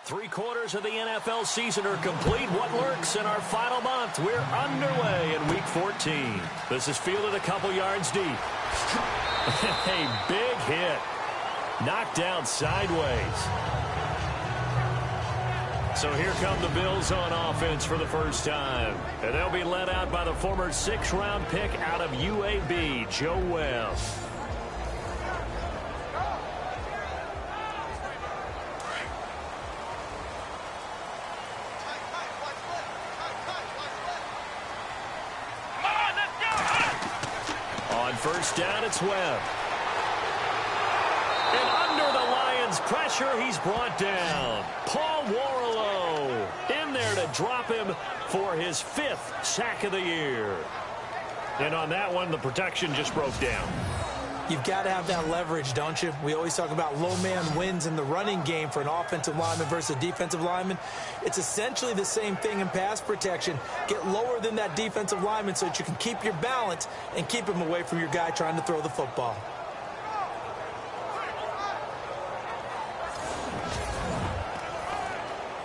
3/4 of the NFL season are complete. What lurks in our final month? We're underway in Week 14. This is fielded a couple yards deep. A big hit. Knocked down sideways. So here come the Bills on offense for the first time. And they'll be led out by the former 6th-round pick out of UAB, Joe Webb. First down, it's Webb. And under the Lions' pressure, he's brought down. Paul Warlow in there to drop him for his 5th sack of the year. And on that one, the protection just broke down. You've got to have that leverage, don't you? We always talk about low man wins in the running game for an offensive lineman versus a defensive lineman. It's essentially the same thing in pass protection. Get lower than that defensive lineman so that you can keep your balance and keep him away from your guy trying to throw the football.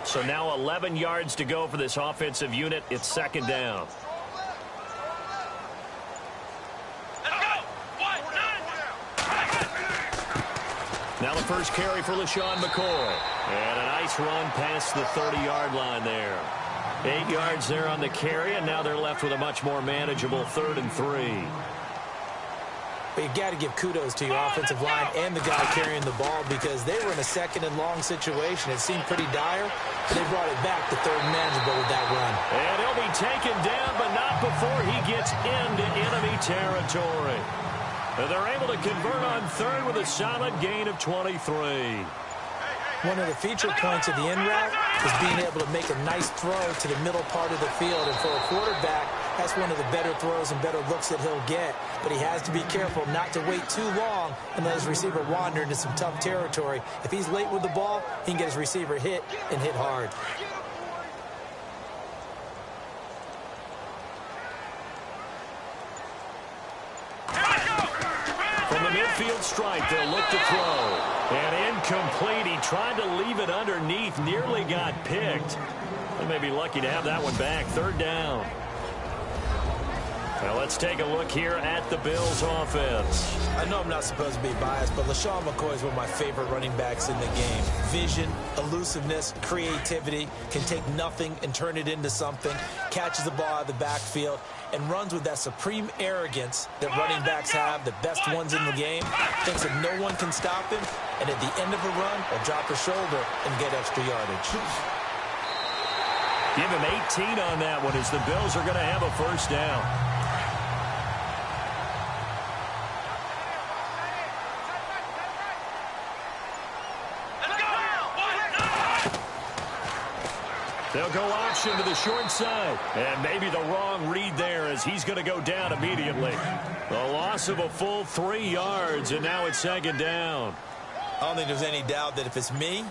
So now 11 yards to go for this offensive unit. It's 2nd down. Now the first carry for LaShawn McCoy. And a nice run past the 30-yard line there. 8 yards there on the carry, and now they're left with a much more manageable 3rd and 3. But you got to give kudos to your offensive line and the guy carrying the ball because they were in a 2nd and long situation. It seemed pretty dire, but they brought it back to 3rd and manageable with that run. And he'll be taken down, but not before he gets into enemy territory. And they're able to convert on 3rd with a solid gain of 23. One of the feature points of the in route is being able to make a nice throw to the middle part of the field. And for a quarterback, that's one of the better throws and better looks that he'll get. But he has to be careful not to wait too long and let his receiver wander into some tough territory. If he's late with the ball, he can get his receiver hit and hit hard. Midfield strike, they'll look to throw. And incomplete. He tried to leave it underneath, nearly got picked. They may be lucky to have that one back. 3rd down. Now let's take a look here at the Bills offense. I know I'm not supposed to be biased, but LaShawn McCoy is one of my favorite running backs in the game. Vision, elusiveness, creativity, can take nothing and turn it into something, catches the ball out of the backfield, and runs with that supreme arrogance that running backs have, the best ones in the game, thinks that no one can stop him, and at the end of a run, will drop a shoulder and get extra yardage. Give him 18 on that one as the Bills are going to have a 1st down. They'll go option to the short side. And maybe the wrong read there as he's going to go down immediately. A loss of a full 3 yards, and now it's 2nd down. I don't think there's any doubt that if it's me,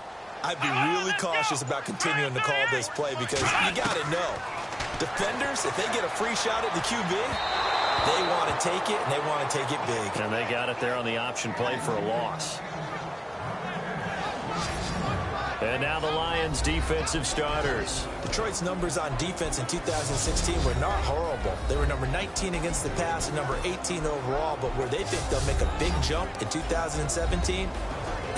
I'd be really cautious about continuing to call this play because you got to know, defenders, if they get a free shot at the QB, they want to take it, and they want to take it big. And they got it there on the option play for a loss. And now the Lions' defensive starters. Detroit's numbers on defense in 2016 were not horrible. They were number 19 against the pass and number 18 overall, but where they think they'll make a big jump in 2017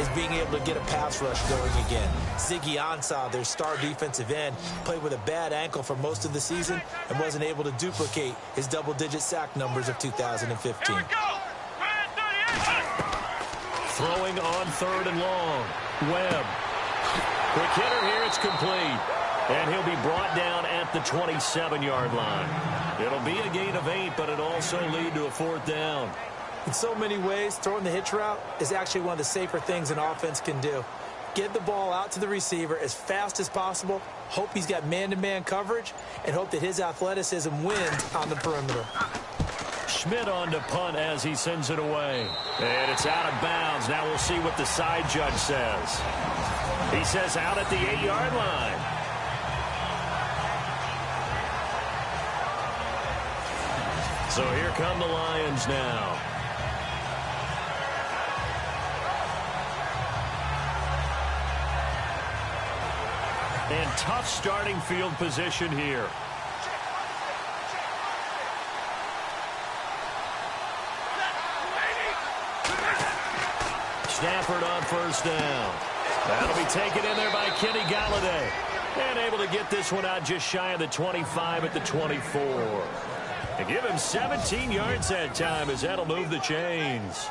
is being able to get a pass rush going again. Ziggy Ansah, their star defensive end, played with a bad ankle for most of the season and wasn't able to duplicate his double-digit sack numbers of 2015. Throwing on 3rd and long. Webb. Quick hitter here, it's complete. And he'll be brought down at the 27-yard line. It'll be a gain of 8, but it'll also lead to a 4th down. In so many ways, throwing the hitch route is actually one of the safer things an offense can do. Get the ball out to the receiver as fast as possible, hope he's got man-to-man coverage, and hope that his athleticism wins on the perimeter. Schmidt on to punt as he sends it away. And it's out of bounds. Now we'll see what the side judge says. He says out at the 8-yard line. So here come the Lions now. And tough starting field position here. Stafford on first down. That'll be taken in there by Kenny Galladay. And able to get this one out just shy of the 25 at the 24. And give him 17 yards that time as that'll move the chains.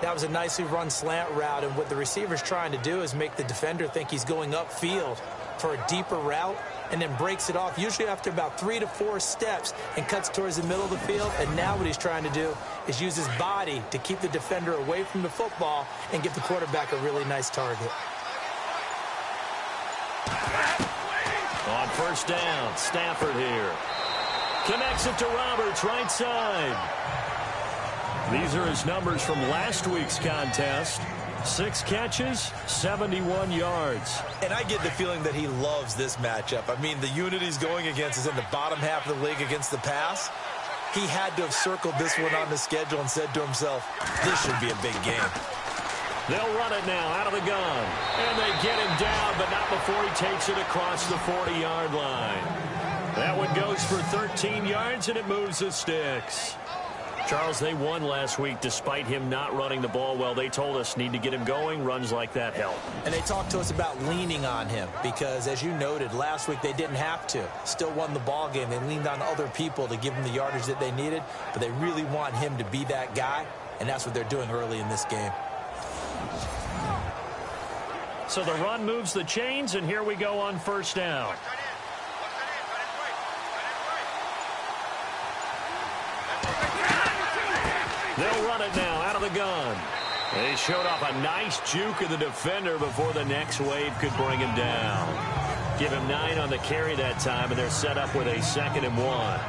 That was a nicely run slant route, and what the receiver's trying to do is make the defender think he's going upfield for a deeper route and then breaks it off, usually after about 3 to 4 steps, and cuts towards the middle of the field. And now what he's trying to do is use his body to keep the defender away from the football and give the quarterback a really nice target. On first down, Stafford here. Connects it to Roberts, right side. These are his numbers from last week's contest. 6 catches, 71 yards. And I get the feeling that he loves this matchup. I mean, the unit he's going against is in the bottom half of the league against the pass. He had to have circled this one on the schedule and said to himself, this should be a big game. They'll run it now out of the gun. And they get him down, but not before he takes it across the 40-yard line. That one goes for 13 yards, and it moves the sticks. Charles, they won last week despite him not running the ball well. They told us need to get him going. Runs like that help. And they talked to us about leaning on him because, as you noted, last week they didn't have to. Still won the ball game. They leaned on other people to give them the yardage that they needed, but they really want him to be that guy, and that's what they're doing early in this game. So the run moves the chains, and here we go on first down. They'll run it now out of the gun. They showed off a nice juke of the defender before the next wave could bring him down. Give him 9 on the carry that time, and they're set up with a 2nd and 1.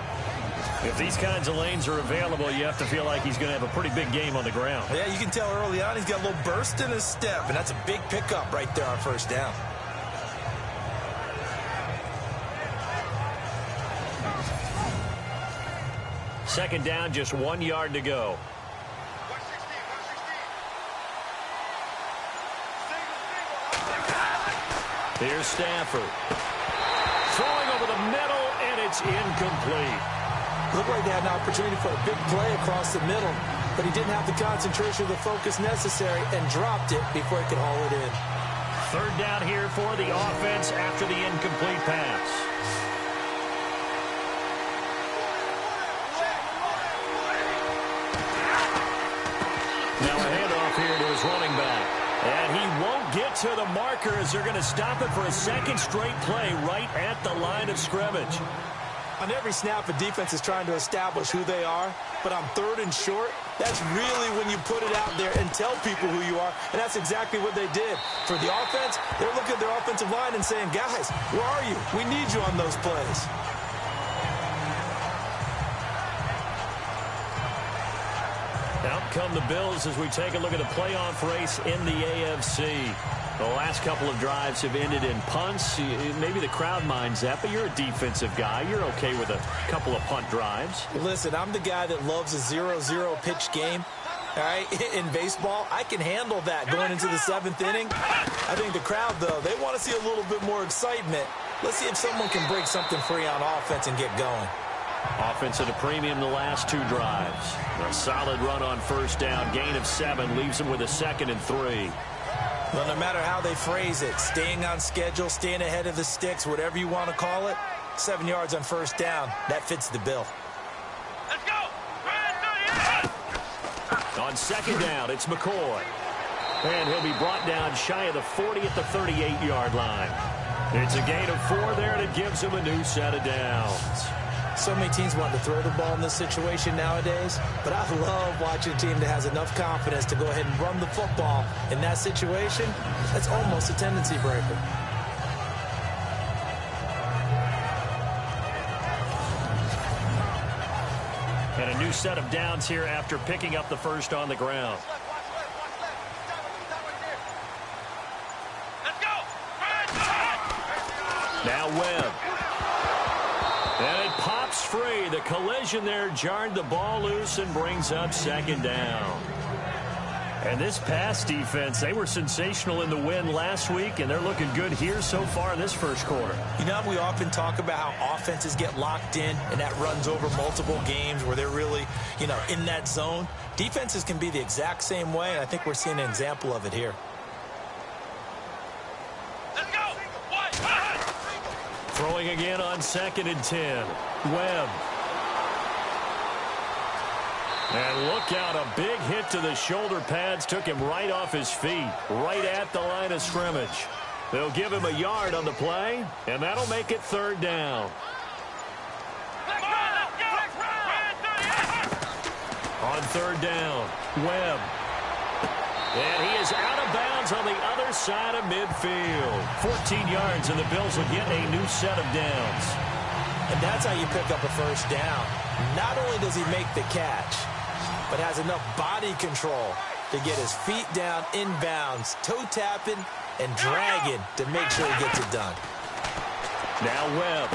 If these kinds of lanes are available, you have to feel like he's going to have a pretty big game on the ground. Yeah, you can tell early on he's got a little burst in his step, and that's a big pickup right there on first down. Second down, just 1 yard to go. Here's Stafford. Throwing over the middle, and it's incomplete. Looked like they had an opportunity for a big play across the middle, but he didn't have the concentration or the focus necessary and dropped it before he could haul it in. Third down here for the offense after the incomplete pass. Now a handoff here to his running back. And he won't get to the marker as they're going to stop it for a second straight play right at the line of scrimmage. On every snap, a defense is trying to establish who they are, but on 3rd and short, that's really when you put it out there and tell people who you are, and that's exactly what they did. For the offense, they're looking at their offensive line and saying, guys, where are you? We need you on those plays. Out come the Bills as we take a look at the playoff race in the AFC. The last couple of drives have ended in punts. Maybe the crowd minds that, but you're a defensive guy. You're okay with a couple of punt drives. Listen, I'm the guy that loves a 0-0 pitch game. All right, in baseball, I can handle that going into the 7th inning. I think the crowd, though, they want to see a little bit more excitement. Let's see if someone can break something free on offense and get going. Offense at a premium the last 2 drives. A solid run on first down. Gain of 7 leaves them with a 2nd and 3. Well, no matter how they phrase it, staying on schedule, staying ahead of the sticks, whatever you want to call it, 7 yards on first down, that fits the bill. Let's go! On second down, it's McCoy. And he'll be brought down shy of the 40 at the 38-yard line. It's a gain of 4 there, and it gives him a new set of downs. So many teams want to throw the ball in this situation nowadays, but I love watching a team that has enough confidence to go ahead and run the football. In that situation, that's almost a tendency breaker. And a new set of downs here after picking up the first on the ground. Let's go! Now Webb. And it pops free. The collision there jarred the ball loose and brings up second down. And this pass defense, they were sensational in the win last week, and they're looking good here so far in this first quarter. You know, we often talk about how offenses get locked in, and that runs over multiple games where they're really, in that zone. Defenses can be the exact same way, and I think we're seeing an example of it here. Let's go! Throwing again on 2nd and 10. Webb. And look out, a big hit to the shoulder pads took him right off his feet, right at the line of scrimmage. They'll give him a yard on the play, and that'll make it 3rd down. On 3rd down, Webb. And he is out of bounds on the other side of midfield. 14 yards, and the Bills will get a new set of downs. And that's how you pick up a first down. Not only does he make the catch, but has enough body control to get his feet down inbounds, toe tapping and dragging to make sure he gets it done. Now Webb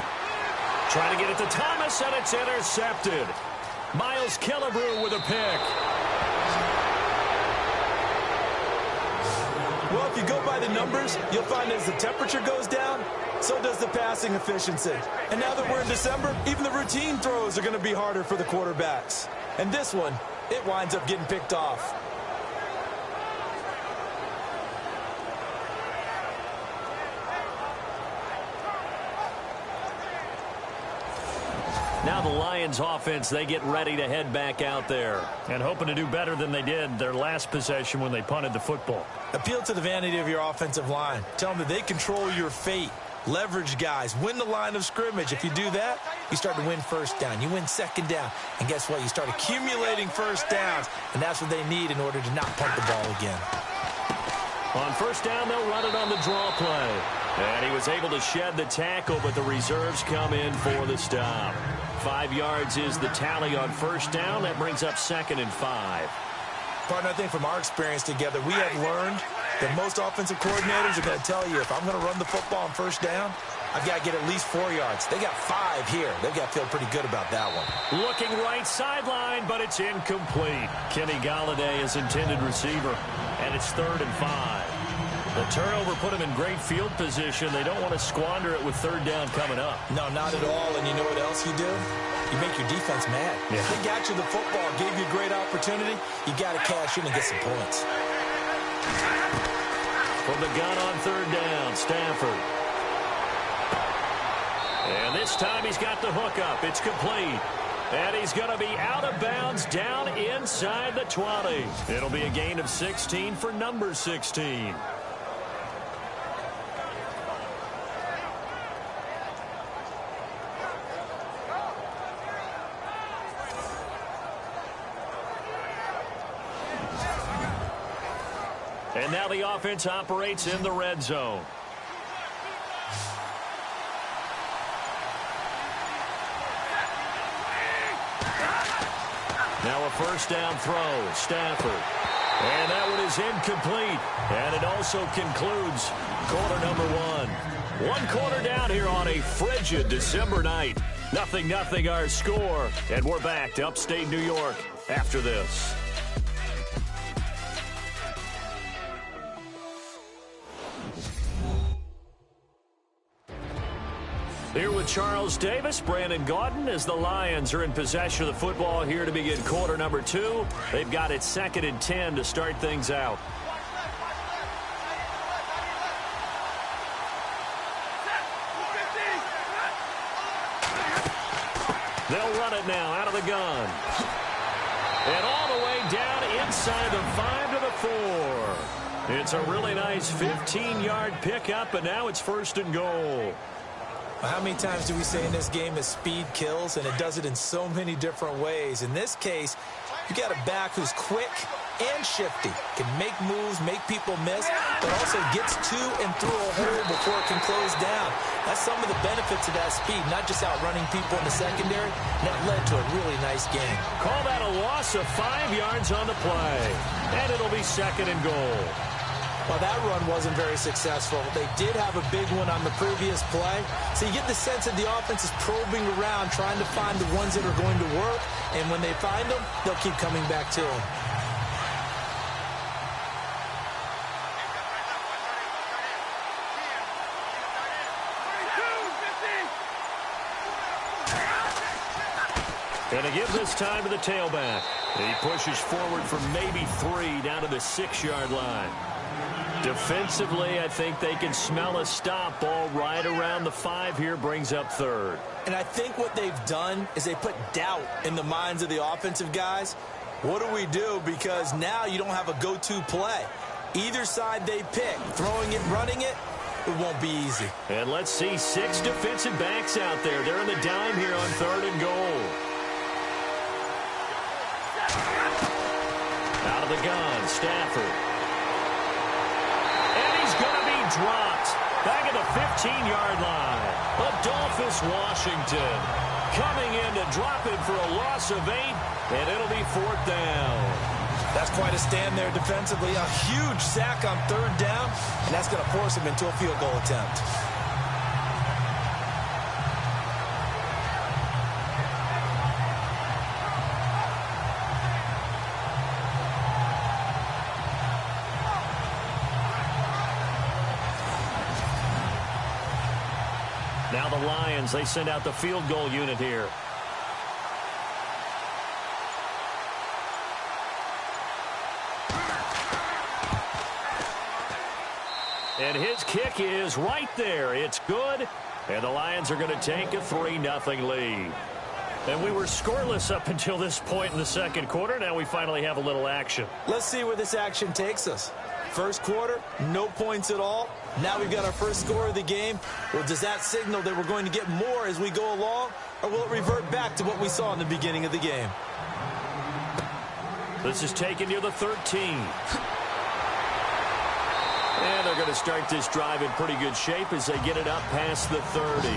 trying to get it to Thomas, and it's intercepted. Miles Killebrew with a pick. Well, if you go by the numbers, you'll find as the temperature goes down, so does the passing efficiency. And now that we're in December, even the routine throws are going to be harder for the quarterbacks. And this one, it winds up getting picked off. Now the Lions offense, they get ready to head back out there and hoping to do better than they did their last possession when they punted the football. Appeal to the vanity of your offensive line. Tell them that they control your fate. Leverage guys. Win the line of scrimmage. If you do that, you start to win first down. You win second down. And guess what? You start accumulating first downs. And that's what they need in order to not punt the ball again. On first down, they'll run it on the draw play. And he was able to shed the tackle, but the reserves come in for the stop. 5 yards is the tally on first down. That brings up 2nd and 5. Partner, I think from our experience together, we have learned that most offensive coordinators are going to tell you, if I'm going to run the football on first down, I've got to get at least 4 yards. They got 5 here. They've got to feel pretty good about that one. Looking right sideline, but it's incomplete. Kenny Golladay is intended receiver, and it's 3rd and 5. The turnover put them in great field position. They don't want to squander it with 3rd down coming up. No, not at all. And you know what else you do? You make your defense mad. Yeah. They got you the football, gave you a great opportunity. You got to cash in and get some points. From the gun on 3rd down, Stafford. And this time he's got the hook up. It's complete. And he's going to be out of bounds down inside the 20. It'll be a gain of 16 for number 16. And now the offense operates in the red zone. Now a first down throw, Stafford. And that one is incomplete. And it also concludes quarter number 1. 1 quarter down here on a frigid December night. 0-0 our score. And we're back to upstate New York after this. Here with Charles Davis, Brandon Gaudin, as the Lions are in possession of the football here to begin quarter number 2. They've got it 2nd and 10 to start things out. They'll run it now out of the gun. And all the way down inside the 5 to the 4. It's a really nice 15-yard pickup, and now it's 1st and goal. How many times do we say in this game that speed kills, and it does it in so many different ways? In this case, you got a back who's quick and shifty, can make moves, make people miss, but also gets to and through a hole before it can close down. That's some of the benefits of that speed, not just outrunning people in the secondary. And that led to a really nice game. Call that a loss of 5 yards on the play, and it'll be 2nd and goal. Well, that run wasn't very successful. They did have a big one on the previous play. So you get the sense that the offense is probing around, trying to find the ones that are going to work. And when they find them, they'll keep coming back to them. And to give this time to the tailback. He pushes forward for maybe 3 down to the 6-yard line. Defensively, I think they can smell a stop. Ball right around the 5 here, brings up 3rd. And I think what they've done is they put doubt in the minds of the offensive guys. What do we do? Because now you don't have a go-to play. Either side they pick, throwing it, running it, it won't be easy. And let's see 6 defensive backs out there. They're in the dime here on 3rd and goal. Out of the gun, Stafford. And he's going to be dropped. Back at the 15-yard line. Adolphus Washington coming in to drop it for a loss of 8, and it'll be 4th down. That's quite a stand there defensively. A huge sack on 3rd down, and that's going to force him into a field goal attempt. Now the Lions, they send out the field goal unit here. And his kick is right there. It's good. And the Lions are going to take a 3-0 lead. And we were scoreless up until this point in the second quarter. Now we finally have a little action. Let's see where this action takes us. First quarter, no points at all. Now we've got our first score of the game. Well, does that signal that we're going to get more as we go along? Or will it revert back to what we saw in the beginning of the game? This is taken near the 13. And they're going to start this drive in pretty good shape as they get it up past the 30.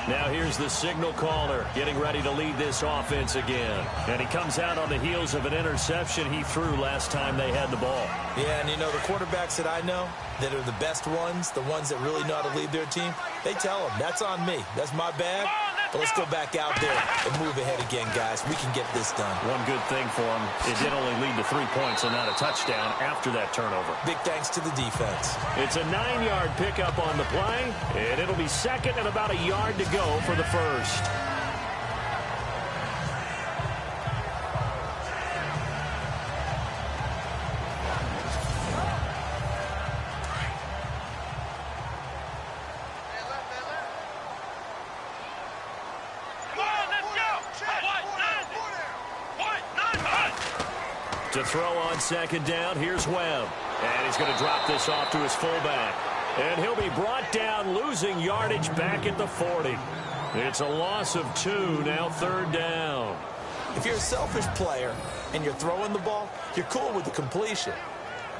Now here's the signal caller getting ready to lead this offense again. And he comes out on the heels of an interception he threw last time they had the ball. Yeah, and you know, the quarterbacks that I know that are the best ones, the ones that really know how to lead their team, they tell them, that's on me. That's my bad. But let's go back out there and move ahead again, guys. We can get this done. One good thing for him, it did only lead to 3 points and not a touchdown after that turnover. Big thanks to the defense. It's a 9-yard pickup on the play, and it'll be second and about a yard to go for the first. To throw on second down, here's Webb. And he's going to drop this off to his fullback. And he'll be brought down, losing yardage back at the 40. It's a loss of 2, now 3rd down. If you're a selfish player and you're throwing the ball, you're cool with the completion.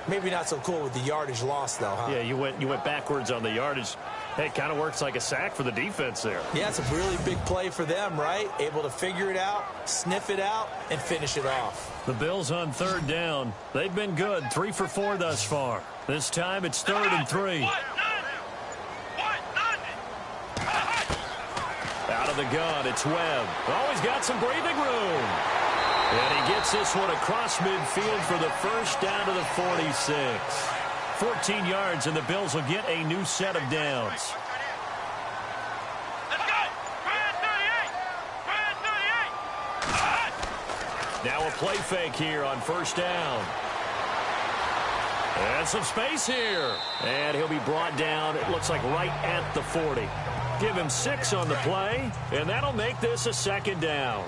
Maybe not so cool with the yardage loss, though, huh? Yeah, you went backwards on the yardage. Hey, it kind of works like a sack for the defense there. Yeah, it's a really big play for them, right? Able to figure it out, sniff it out, and finish it off. The Bills on 3rd down. They've been good, 3 for 4 thus far. This time it's 3rd and 3. Out of the gun, it's Webb. Oh, he's got some breathing room. And he gets this one across midfield for the first down to the 46. 14 yards, and the Bills will get a new set of downs. Now a play fake here on 1st down. And some space here. And he'll be brought down, it looks like right at the 40. Give him 6 on the play, and that'll make this a 2nd down.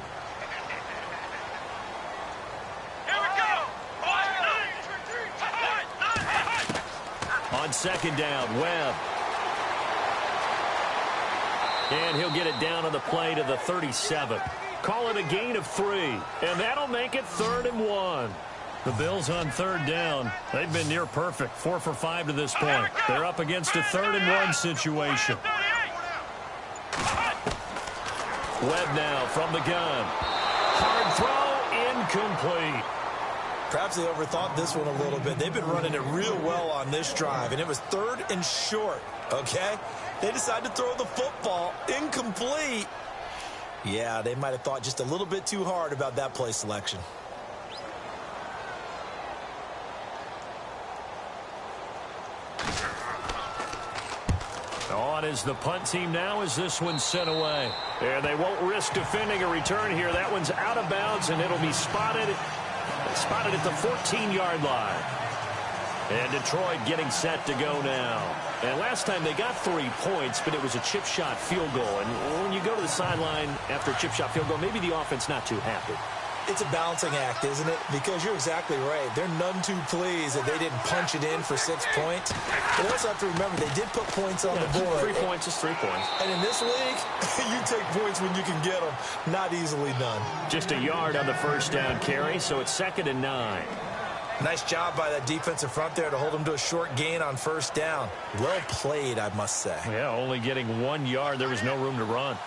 On 2nd down, Webb. And he'll get it down on the play to the 37. Call it a gain of 3. And that'll make it 3rd and 1. The Bills on 3rd down. They've been near perfect. 4 for 5 to this point. They're up against a 3rd and 1 situation. Webb now from the gun. Hard throw, incomplete. Perhaps they overthought this one a little bit. They've been running it real well on this drive, and it was 3rd and short, okay? They decided to throw the football incomplete. Yeah, they might have thought just a little bit too hard about that play selection. On is the punt team now as this one's sent away. And they won't risk defending a return here. That one's out of bounds, and it'll be spotted at the 14-yard line. And Detroit getting set to go now. And last time they got 3 points, but it was a chip shot field goal. And when you go to the sideline after a chip shot field goal, maybe the offense not too happy. It's a balancing act, isn't it? Because you're exactly right. They're none too pleased that they didn't punch it in for 6 points. But also have to remember, they did put points on the board. 3 points is 3 points. And in this league, you take points when you can get them. Not easily done. Just a yard on the first down carry, so it's 2nd and 9. Nice job by that defensive front there to hold them to a short gain on first down. Well played, I must say. Yeah, only getting 1 yard. There was no room to run.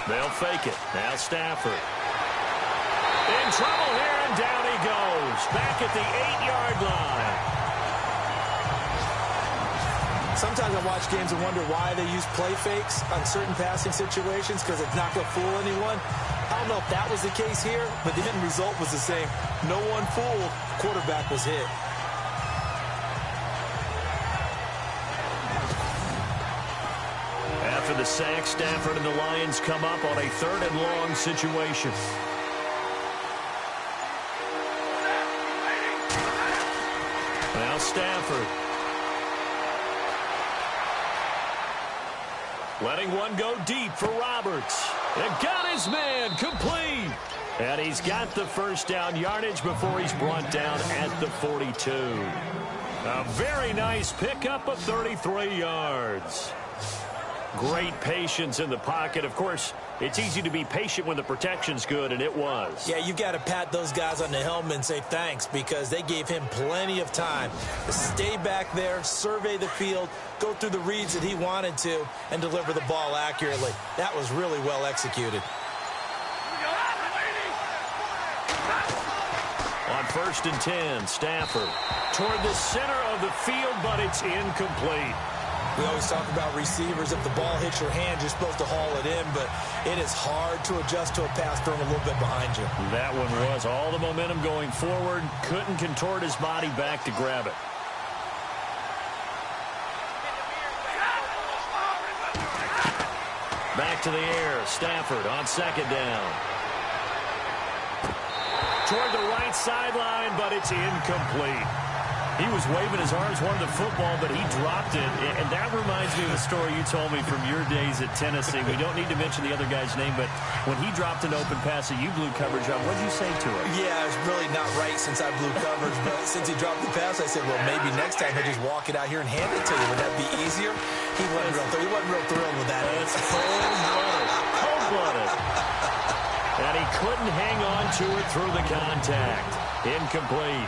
They'll fake it. Now Stafford. In trouble here, and down he goes. Back at the 8-yard line. Sometimes I watch games and wonder why they use play fakes on certain passing situations because it's not going to fool anyone. I don't know if that was the case here, but the end result was the same. No one fooled. Quarterback was hit. After the sack, Stafford and the Lions come up on a 3rd and long situation. Now Stafford. Letting one go deep for Roberts. And got his man complete. And he's got the first down yardage before he's brought down at the 42. A very nice pickup of 33 yards. Great patience in the pocket. Of course, it's easy to be patient when the protection's good, and it was. Yeah, you've got to pat those guys on the helmet and say thanks because they gave him plenty of time to stay back there, survey the field, go through the reads that he wanted to, and deliver the ball accurately. That was really well executed. On 1st and 10, Stafford toward the center of the field, but it's incomplete. We always talk about receivers. If the ball hits your hand, you're supposed to haul it in, but it is hard to adjust to a pass thrown a little bit behind you. That one was all the momentum going forward. Couldn't contort his body back to grab it. Back to the air. Stafford on 2nd down. Toward the right sideline, but it's incomplete. He was waving his arms, wanted the football, but he dropped it. And that reminds me of a story you told me from your days at Tennessee. We don't need to mention the other guy's name, but when he dropped an open pass that you blew coverage on, what did you say to him? Yeah, it's really not right since I blew coverage, but since he dropped the pass, I said, well, maybe next time he'll just walk it out here and hand it to you. Would that be easier? He wasn't real thrilled with that. That's cold-blooded. Cold-blooded. And he couldn't hang on to it through the contact. Incomplete.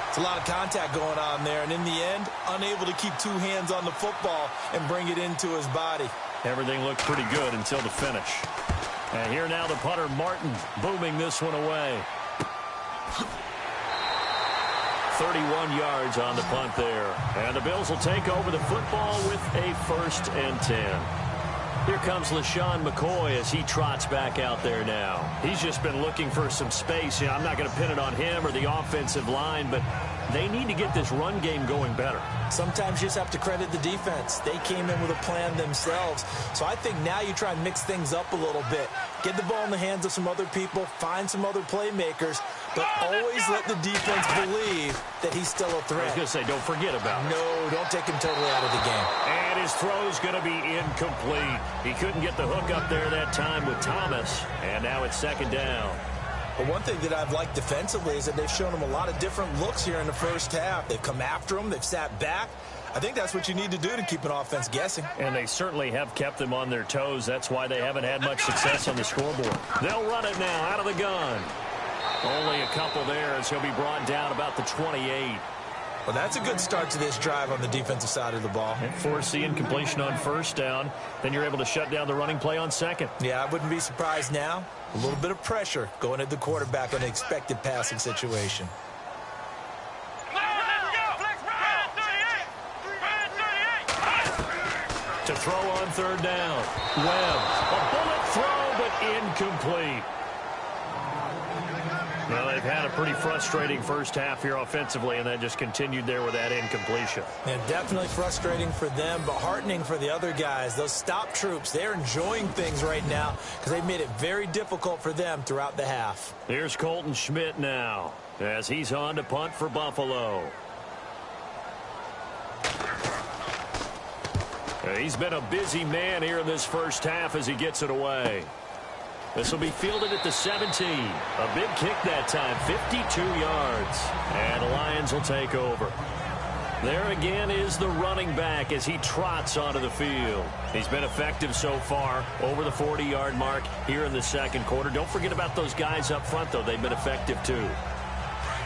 It's a lot of contact going on there, and in the end, unable to keep 2 hands on the football and bring it into his body. Everything looked pretty good until the finish. And here now the punter, Martin, booming this one away. 31 yards on the punt there. And the Bills will take over the football with a 1st and 10. Here comes LaShawn McCoy as he trots back out there now. He's just been looking for some space. I'm not going to pin it on him or the offensive line, but they need to get this run game going better. Sometimes you just have to credit the defense. They came in with a plan themselves. So I think now you try and mix things up a little bit. Get the ball in the hands of some other people, find some other playmakers, but always let the defense believe that he's still a threat. I was going to say, don't forget about it. No, don't take him totally out of the game. And his throw's going to be incomplete. He couldn't get the hook up there that time with Thomas, and now it's 2nd down. But one thing that I've liked defensively is that they've shown him a lot of different looks here in the first half. They've come after him. They've sat back. I think that's what you need to do to keep an offense guessing. And they certainly have kept them on their toes. That's why they haven't had much success on the scoreboard. They'll run it now out of the gun. Only a couple there as he'll be brought down about the 28. Well, that's a good start to this drive on the defensive side of the ball. And force the incompletion on 1st down. Then you're able to shut down the running play on 2nd. Yeah, I wouldn't be surprised now. A little bit of pressure going at the quarterback on an expected passing situation. To throw on 3rd down. Webb. A bullet throw, but incomplete. Well, they've had a pretty frustrating first half here offensively, and then just continued there with that incompletion. And definitely frustrating for them, but heartening for the other guys. Those stop troops, they're enjoying things right now because they've made it very difficult for them throughout the half. Here's Colton Schmidt now as he's on to punt for Buffalo. He's been a busy man here in this first half as he gets it away. This will be fielded at the 17. A big kick that time, 52 yards. And the Lions will take over. There again is the running back as he trots onto the field. He's been effective so far, over the 40-yard mark here in the second quarter. Don't forget about those guys up front, though. They've been effective, too.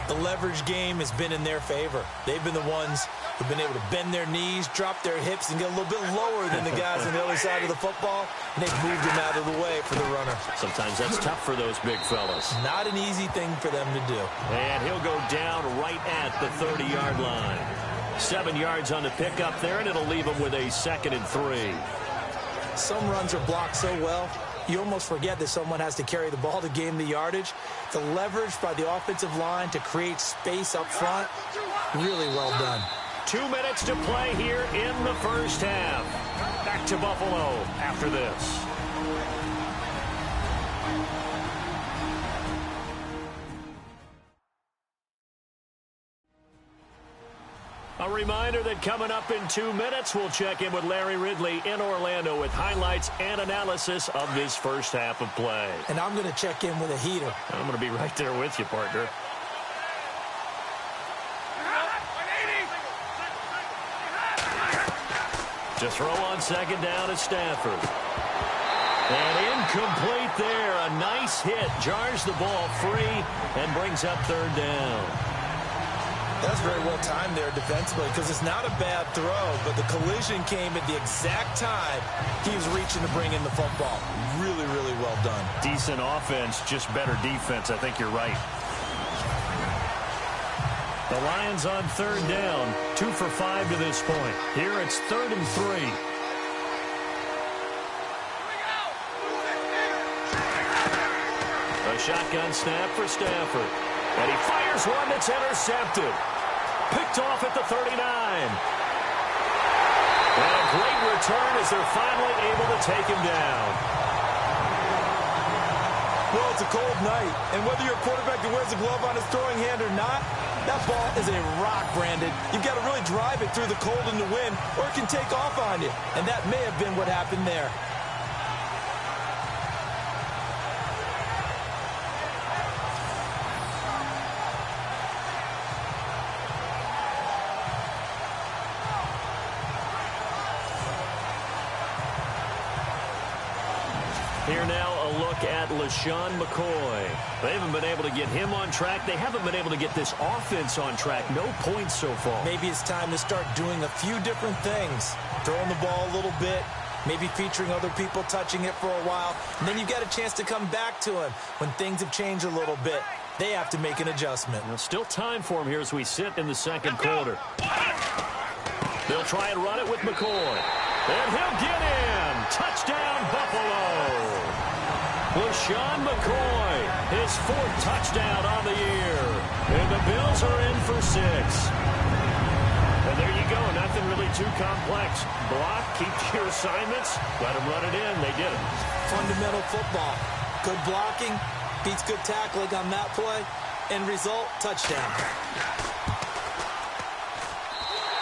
The leverage game has been in their favor. They've been the ones who've been able to bend their knees, drop their hips, and get a little bit lower than the guys on the other side of the football, and they've moved them out of the way for the runner. Sometimes that's tough for those big fellas. Not an easy thing for them to do. And he'll go down right at the 30-yard line. 7 yards on the pickup there, and it'll leave him with a 2nd and 3. Some runs are blocked so well, you almost forget that someone has to carry the ball to gain the yardage. The leverage by the offensive line to create space up front, really well done. 2 minutes to play here in the first half. Back to Buffalo after this. A reminder that coming up in 2 minutes, we'll check in with Larry Ridley in Orlando with highlights and analysis of this first half of play. And I'm going to check in with a heater. I'm going to be right there with you, partner. To throw on 2nd down is Stafford. And incomplete there. A nice hit. Jars the ball free and brings up 3rd down. That's very well timed there defensively because it's not a bad throw, but the collision came at the exact time he was reaching to bring in the football. Really, really well done. Decent offense, just better defense. I think you're right. The Lions on 3rd down, 2 for 5 to this point. Here it's 3rd and 3. A shotgun snap for Stafford. And he fires one that's intercepted. Picked off at the 39. And a great return as they're finally able to take him down. Well, it's a cold night, and whether you're a quarterback that wears a glove on his throwing hand or not, that ball is a rock, Brandon. You've got to really drive it through the cold and the wind, or it can take off on you. And that may have been what happened there. Here now a look at LaShawn McCoy. They haven't been able to get him on track. They haven't been able to get this offense on track. No points so far. Maybe it's time to start doing a few different things. Throwing the ball a little bit, maybe featuring other people touching it for a while, and then you've got a chance to come back to him when things have changed a little bit. They have to make an adjustment. Well, still time for him here as we sit in the second quarter. They'll try and run it with McCoy. And he'll get in. Touchdown, Buffalo. LaShawn McCoy, his 4th touchdown on the year. And the Bills are in for 6. And there you go. Nothing really too complex. Block, keep your assignments, let them run it in. They did it. Fundamental football. Good blocking, beats good tackling on that play. End result, touchdown.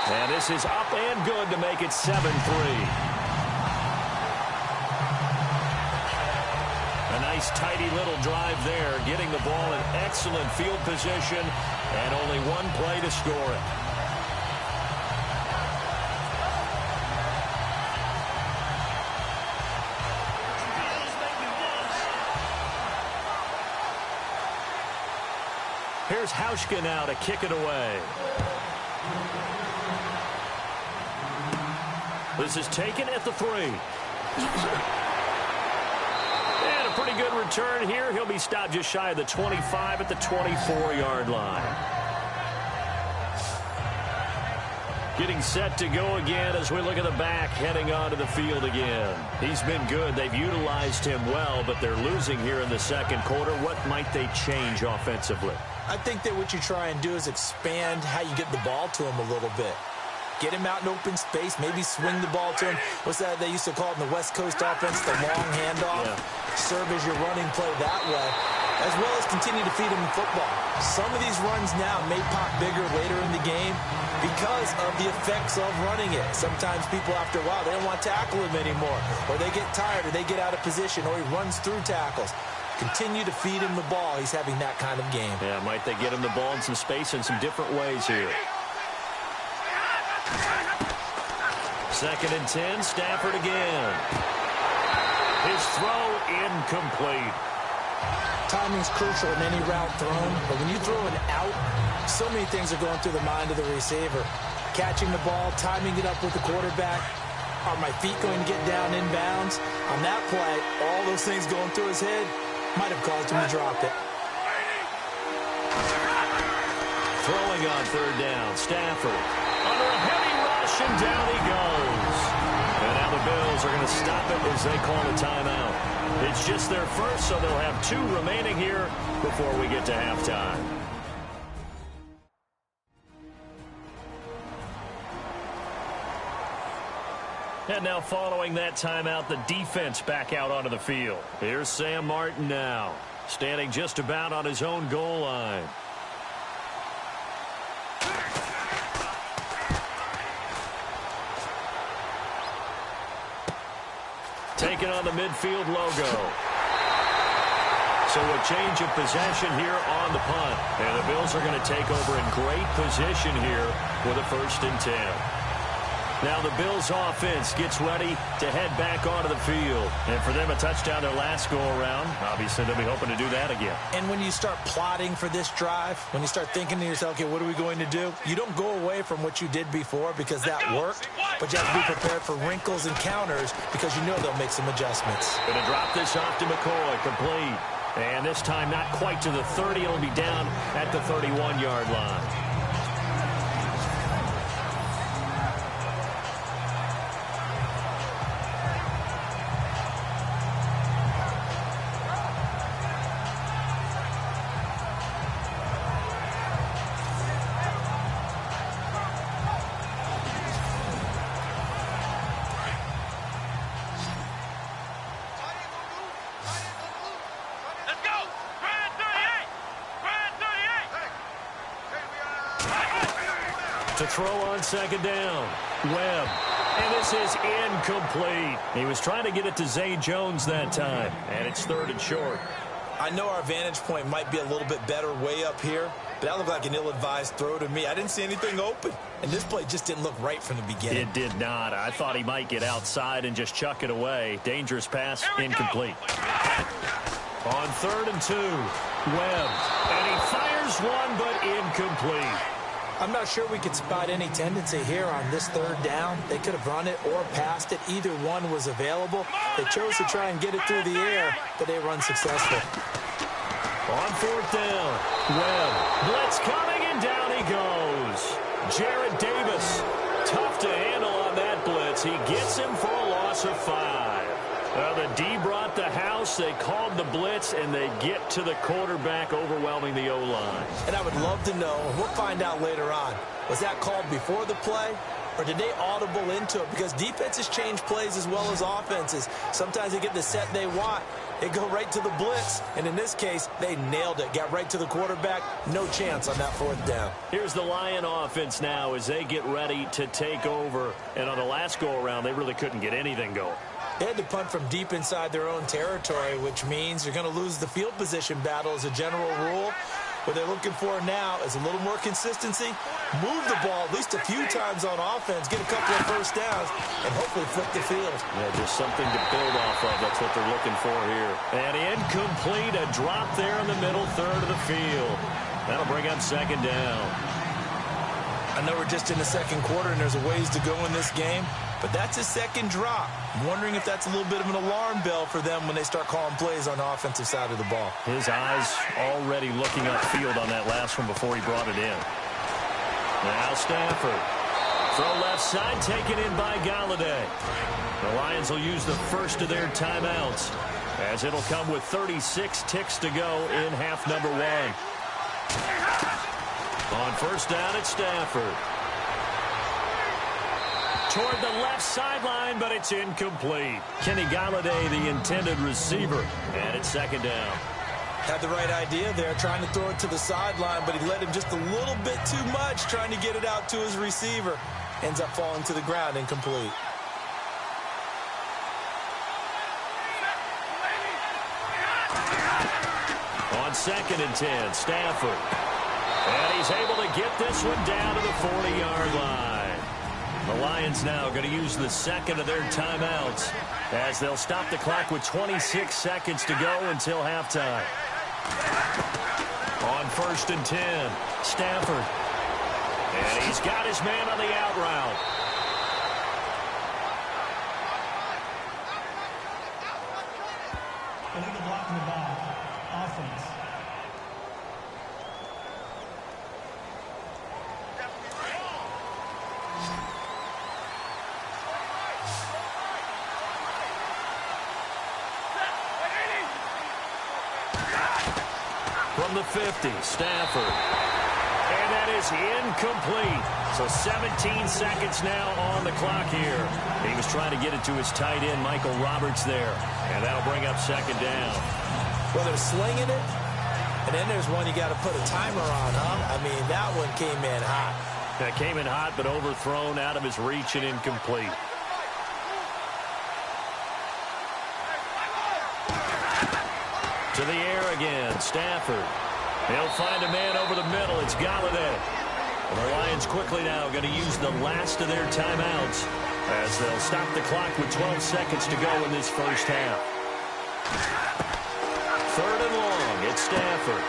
And this is up and good to make it 7-3. A nice, tidy little drive there, getting the ball in excellent field position, and only one play to score it. Here's Hauschka now to kick it away. This is taken at the 3. And a pretty good return here. He'll be stopped just shy of the 25 at the 24-yard line. Getting set to go again as we look at the back heading onto the field again. He's been good. They've utilized him well, but they're losing here in the second quarter. What might they change offensively? I think that what you try and do is expand how you get the ball to him a little bit. Get him out in open space, maybe swing the ball to him. What's that they used to call it in the West Coast offense, the long handoff? Yeah. Serve as your running play that way, as well as continue to feed him football. Some of these runs now may pop bigger later in the game because of the effects of running it. Sometimes people, after a while, they don't want to tackle him anymore, or they get tired, or they get out of position, or he runs through tackles. Continue to feed him the ball. He's having that kind of game. Yeah, might they get him the ball in some space in some different ways here. 2nd and 10, Stafford again. His throw incomplete. Timing's crucial in any route thrown, but when you throw an out, so many things are going through the mind of the receiver. Catching the ball, timing it up with the quarterback. Are my feet going to get down inbounds? On that play, all those things going through his head might have caused him to drop it. Throwing on 3rd down, Stafford. Under a heavy rush, and down he goes. And now the Bills are going to stop it as they call a timeout. It's just their first, so they'll have 2 remaining here before we get to halftime. And now following that timeout, the defense back out onto the field. Here's Sam Martin now, standing just about on his own goal line. Taking on the midfield logo. So a change of possession here on the punt. And the Bills are going to take over in great position here with a 1st and 10. Now the Bills offense gets ready to head back onto the field. And for them, a touchdown their last go-around. Obviously, they'll be hoping to do that again. And when you start plotting for this drive, when you start thinking to yourself, okay, what are we going to do? You don't go away from what you did before because that worked. But you have to be prepared for wrinkles and counters because you know they'll make some adjustments. Going to drop this off to McCoy, complete. And this time not quite to the 30. It'll be down at the 31-yard line. To throw on 2nd down. Webb. And this is incomplete. He was trying to get it to Zay Jones that time. And it's 3rd and short. I know our vantage point might be a little bit better way up here, but that looked like an ill-advised throw to me. I didn't see anything open. And this play just didn't look right from the beginning. It did not. I thought he might get outside and just chuck it away. Dangerous pass, incomplete. On 3rd and 2, Webb. And he fires one, but incomplete. I'm not sure we could spot any tendency here on this 3rd down. They could have run it or passed it. Either one was available. They chose to try and get it through the air, but they run successful. On 4th down, Webb. Blitz coming, and down he goes. Jarrett Davis, tough to handle on that blitz. He gets him for a loss of 5. Well, the D brought the house. They called the blitz, and they get to the quarterback, overwhelming the O-line. And I would love to know, and we'll find out later on, was that called before the play, or did they audible into it? Because defenses change plays as well as offenses. Sometimes they get the set they want. They go right to the blitz, and in this case, they nailed it. Got right to the quarterback. No chance on that 4th down. Here's the Lion offense now as they get ready to take over. And on the last go-around, they really couldn't get anything going. They had to punt from deep inside their own territory, which means you're going to lose the field position battle as a general rule. What they're looking for now is a little more consistency, move the ball at least a few times on offense, get a couple of 1st downs, and hopefully flip the field. Yeah, just something to build off of. That's what they're looking for here. And incomplete, a drop there in the middle 3rd of the field. That'll bring up 2nd down. I know we're just in the 2nd quarter and there's a ways to go in this game, but that's his 2nd drop. I'm wondering if that's a little bit of an alarm bell for them when they start calling plays on the offensive side of the ball. His eyes already looking upfield on that last one before he brought it in. Now Stafford. Throw left side, taken in by Galladay. The Lions will use the first of their timeouts, as it'll come with 36 ticks to go in half number one. On first down, it's Stafford. Toward the left sideline, but it's incomplete. Kenny Galladay, the intended receiver, and it's second down. Had the right idea there, trying to throw it to the sideline, but he let him just a little bit too much, trying to get it out to his receiver. Ends up falling to the ground, incomplete. On second and 10, Stafford. And he's able to get this one down to the 40-yard line. The Lions now going to use the second of their timeouts, as they'll stop the clock with 26 seconds to go until halftime. On first and 10, Stafford. And he's got his man on the out route. Illegal blocking the ball. Offense. From the 50, Stafford. And that is incomplete. So 17 seconds now on the clock here. He was trying to get it to his tight end, Michael Roberts, there. And that'll bring up second down. Well, they're slinging it, and then there's one you got to put a timer on, huh? I mean, that one came in hot. That came in hot, but overthrown out of his reach and incomplete. To the air again, Stafford. He'll find a man over the middle. It's Galladay. And the Lions quickly now going to use the last of their timeouts, as they'll stop the clock with 12 seconds to go in this first half. Third and long, it's Stafford.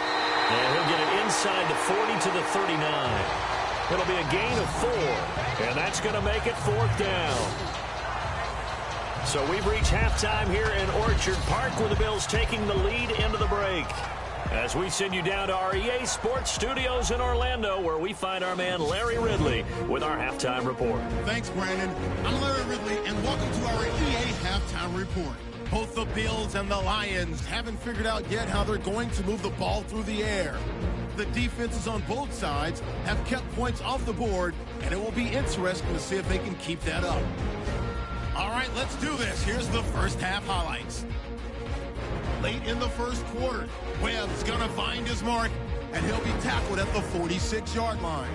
And he'll get it inside the 40 to the 39. It'll be a gain of 4, and that's going to make it fourth down. So we've reached halftime here in Orchard Park, where the Bills taking the lead into the break. As we send you down to our EA Sports Studios in Orlando, where we find our man Larry Ridley with our halftime report. Thanks, Brandon. I'm Larry Ridley, and welcome to our EA Halftime Report. Both the Bills and the Lions haven't figured out yet how they're going to move the ball through the air. The defenses on both sides have kept points off the board, and it will be interesting to see if they can keep that up. All right, let's do this. Here's the first half highlights. Late in the first quarter, Webb's going to find his mark, and he'll be tackled at the 46-yard line.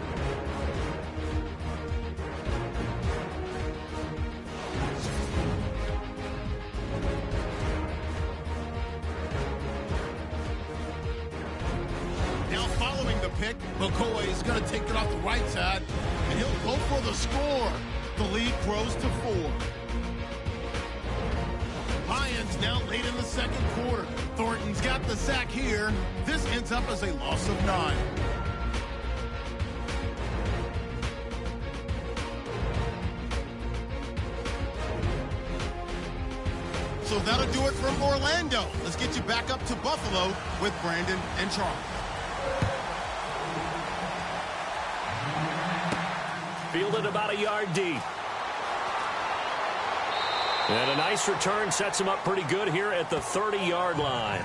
Now following the pick, McCoy is going to take it off the right side, and he'll go for the score. The lead grows to 4. Lions now late in the second quarter. Thornton's got the sack here. This ends up as a loss of 9. So that'll do it from Orlando. Let's get you back up to Buffalo with Brandon and Charles. Fielded about a yard deep. And a nice return sets him up pretty good here at the 30-yard line.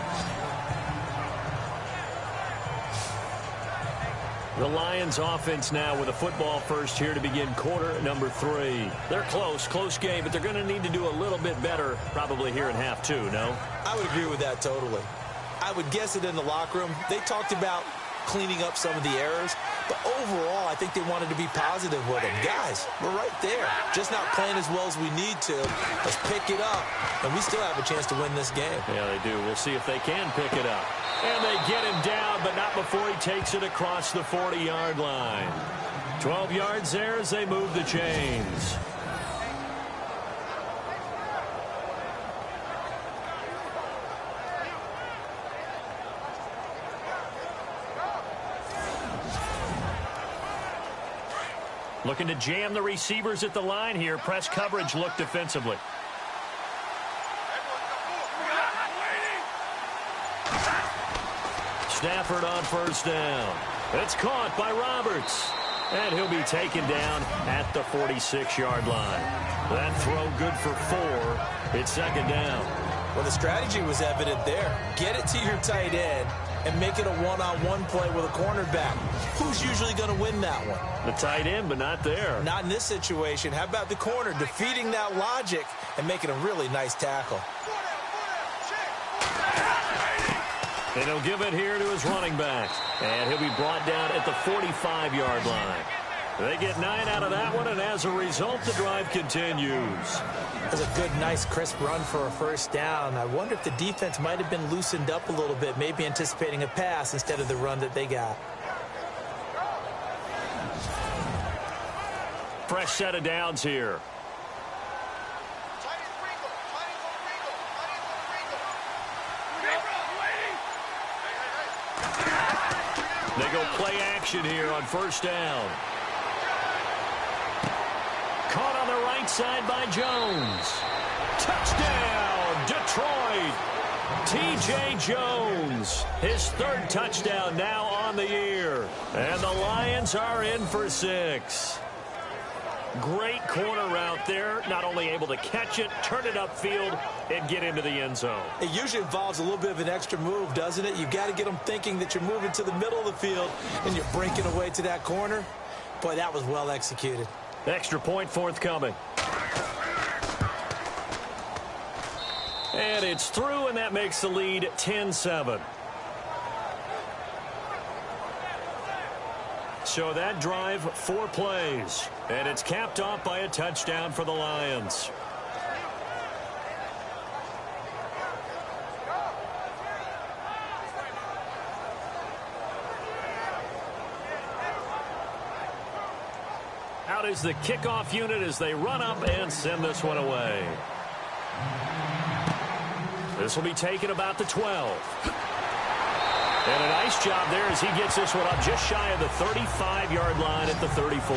The Lions offense now with a football first here to begin quarter number 3. They're close game, but they're going to need to do a little bit better probably here in half 2, no? I would agree with that totally. I would guess it in the locker room. They talked about cleaning up some of the errors, but overall, I think they wanted to be positive with them. Guys, we're right there. Just not playing as well as we need to. Let's pick it up, and we still have a chance to win this game. Yeah, they do. We'll see if they can pick it up. And they get him down, but not before he takes it across the 40-yard line. 12 yards there as they move the chains. Looking to jam the receivers at the line here. Press coverage look defensively. Stafford on first down. It's caught by Roberts. And he'll be taken down at the 46-yard line. That throw good for 4. It's second down. Well, the strategy was evident there. Get it to your tight end and make it a one-on-one play with a cornerback. Who's usually going to win that one? The tight end, but not there. Not in this situation. How about the corner defeating that logic and making a really nice tackle? And he'll give it here to his running back. And he'll be brought down at the 45-yard line. They get 9 out of that one, and as a result, the drive continues. That's a good, nice, crisp run for a first down. I wonder if the defense might have been loosened up a little bit, maybe anticipating a pass instead of the run that they got. Fresh set of downs here. They go play action here on first down. Caught on the right side by Jones. Touchdown, Detroit. T.J. Jones, his 3rd touchdown now on the year. And the Lions are in for 6. Great corner route there. Not only able to catch it, turn it upfield, and get into the end zone. It usually involves a little bit of an extra move, doesn't it? You've got to get them thinking that you're moving to the middle of the field and you're breaking away to that corner. Boy, that was well executed. Extra point forthcoming. And it's through, and that makes the lead 10-7. So that drive, 4 plays. And it's capped off by a touchdown for the Lions. Out is the kickoff unit as they run up and send this one away. This will be taken about the 12. And a nice job there as he gets this one up just shy of the 35-yard line at the 34.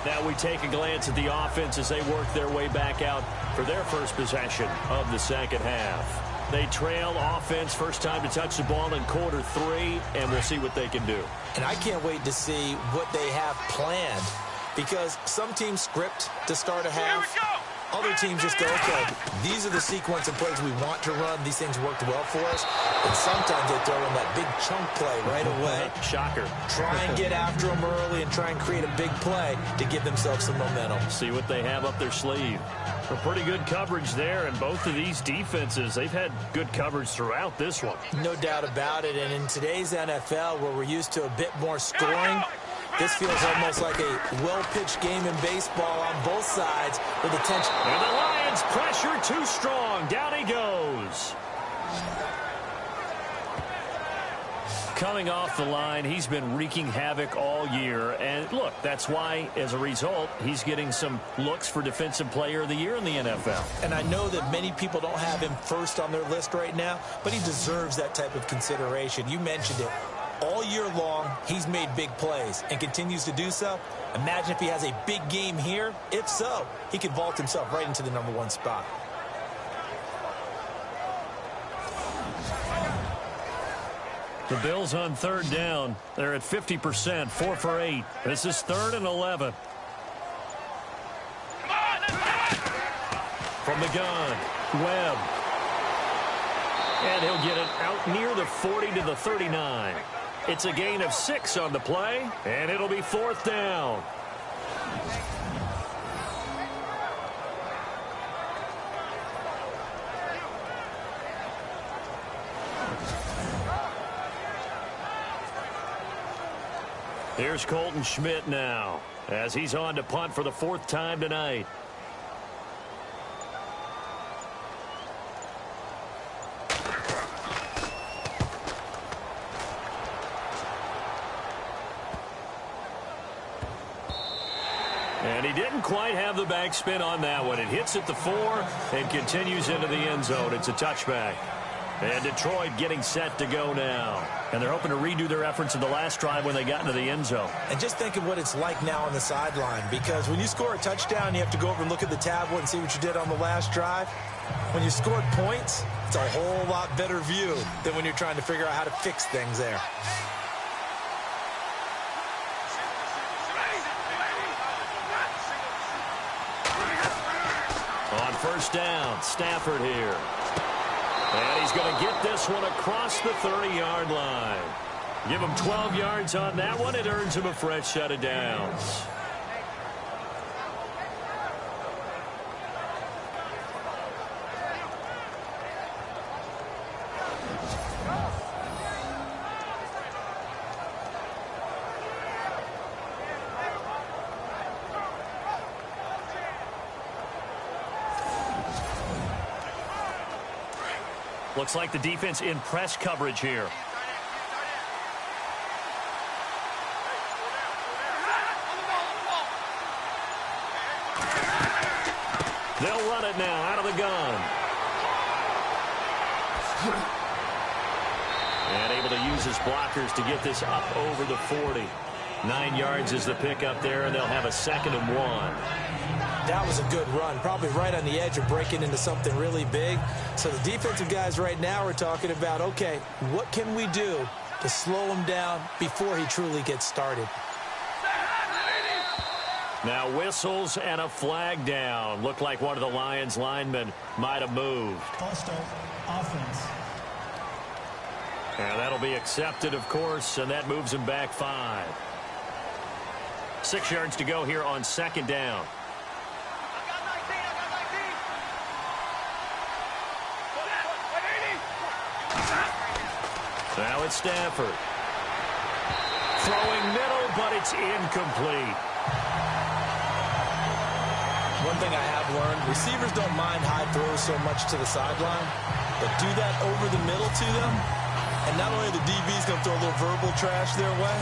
Now we take a glance at the offense as they work their way back out for their first possession of the second half. They trail offense, first time to touch the ball in quarter 3, and we'll see what they can do. And I can't wait to see what they have planned, because some teams script to start a half. Other teams just go, okay, these are the sequence of plays we want to run. These things worked well for us. And sometimes they throw in that big chunk play right away. Shocker. Try and get after them early and try and create a big play to give themselves some momentum. See what they have up their sleeve. A pretty good coverage there, and both of these defenses, they've had good coverage throughout this one. No doubt about it. And in today's NFL, where we're used to a bit more scoring, this feels almost like a well-pitched game in baseball on both sides with attention. And the Lions pressure too strong. Down he goes. Coming off the line, he's been wreaking havoc all year. And look, that's why, as a result, he's getting some looks for Defensive Player of the Year in the NFL. And I know that many people don't have him first on their list right now, but he deserves that type of consideration. You mentioned it. All year long, he's made big plays and continues to do so. Imagine if he has a big game here. If so, he could vault himself right into the #1 spot. The Bills on third down. They're at 50%, 4 for 8. This is 3rd and 11. From the gun, Webb. And he'll get it out near the 40 to the 39. It's a gain of 6 on the play, and it'll be 4th down. Here's Colton Schmidt now, as he's on to punt for the 4th time tonight. And he didn't quite have the backspin on that one. It hits at the 4 and continues into the end zone. It's a touchback. And Detroit getting set to go now. And they're hoping to redo their efforts in the last drive when they got into the end zone. And just think of what it's like now on the sideline, because when you score a touchdown, you have to go over and look at the tablet and see what you did on the last drive. When you scored points, it's a whole lot better view than when you're trying to figure out how to fix things there. first down. Stafford here. And he's going to get this one across the 30-yard line. Give him 12 yards on that one. It earns him a fresh set of downs. Looks like the defense in press coverage here. They'll run it now out of the gun. And able to use his blockers to get this up over the 40. 9 yards is the pickup there, and they'll have a 2nd and 1. That was a good run, probably right on the edge of breaking into something really big. So the defensive guys right now are talking about, okay, what can we do to slow him down before he truly gets started? Now whistles and a flag down. Looked like one of the Lions linemen might have moved. False start, offense. And that'll be accepted, of course, and that moves him back 5. 6 yards to go here on 2nd down. Now it's Stafford. Throwing middle, but it's incomplete. One thing I have learned, receivers don't mind high throws so much to the sideline, but do that over the middle to them, and not only are the DBs going to throw a little verbal trash their way,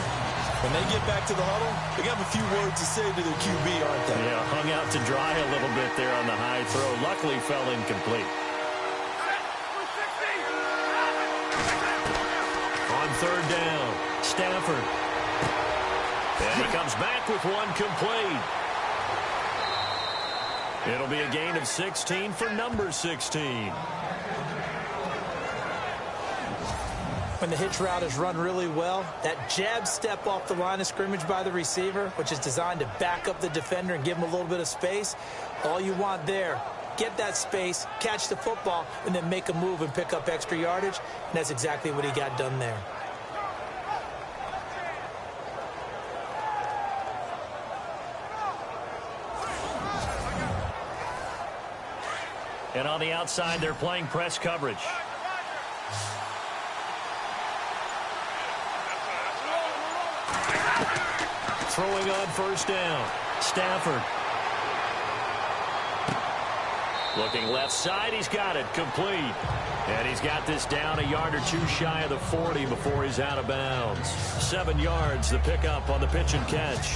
when they get back to the huddle, they have a few words to say to their QB, aren't they? Yeah, hung out to dry a little bit there on the high throw. Luckily fell incomplete. On 3rd down, Stafford. And he comes back with one complete. It'll be a gain of 16 for number 16. When the hitch route is run really well, that jab step off the line of scrimmage by the receiver, which is designed to back up the defender and give him a little bit of space, all you want there, get that space, catch the football, and then make a move and pick up extra yardage, and that's exactly what he got done there. And on the outside, they're playing press coverage. Throwing on 1st down, Stafford. Looking left side, he's got it, complete. And he's got this down a yard or two shy of the 40 before he's out of bounds. 7 yards, the pickup on the pitch and catch.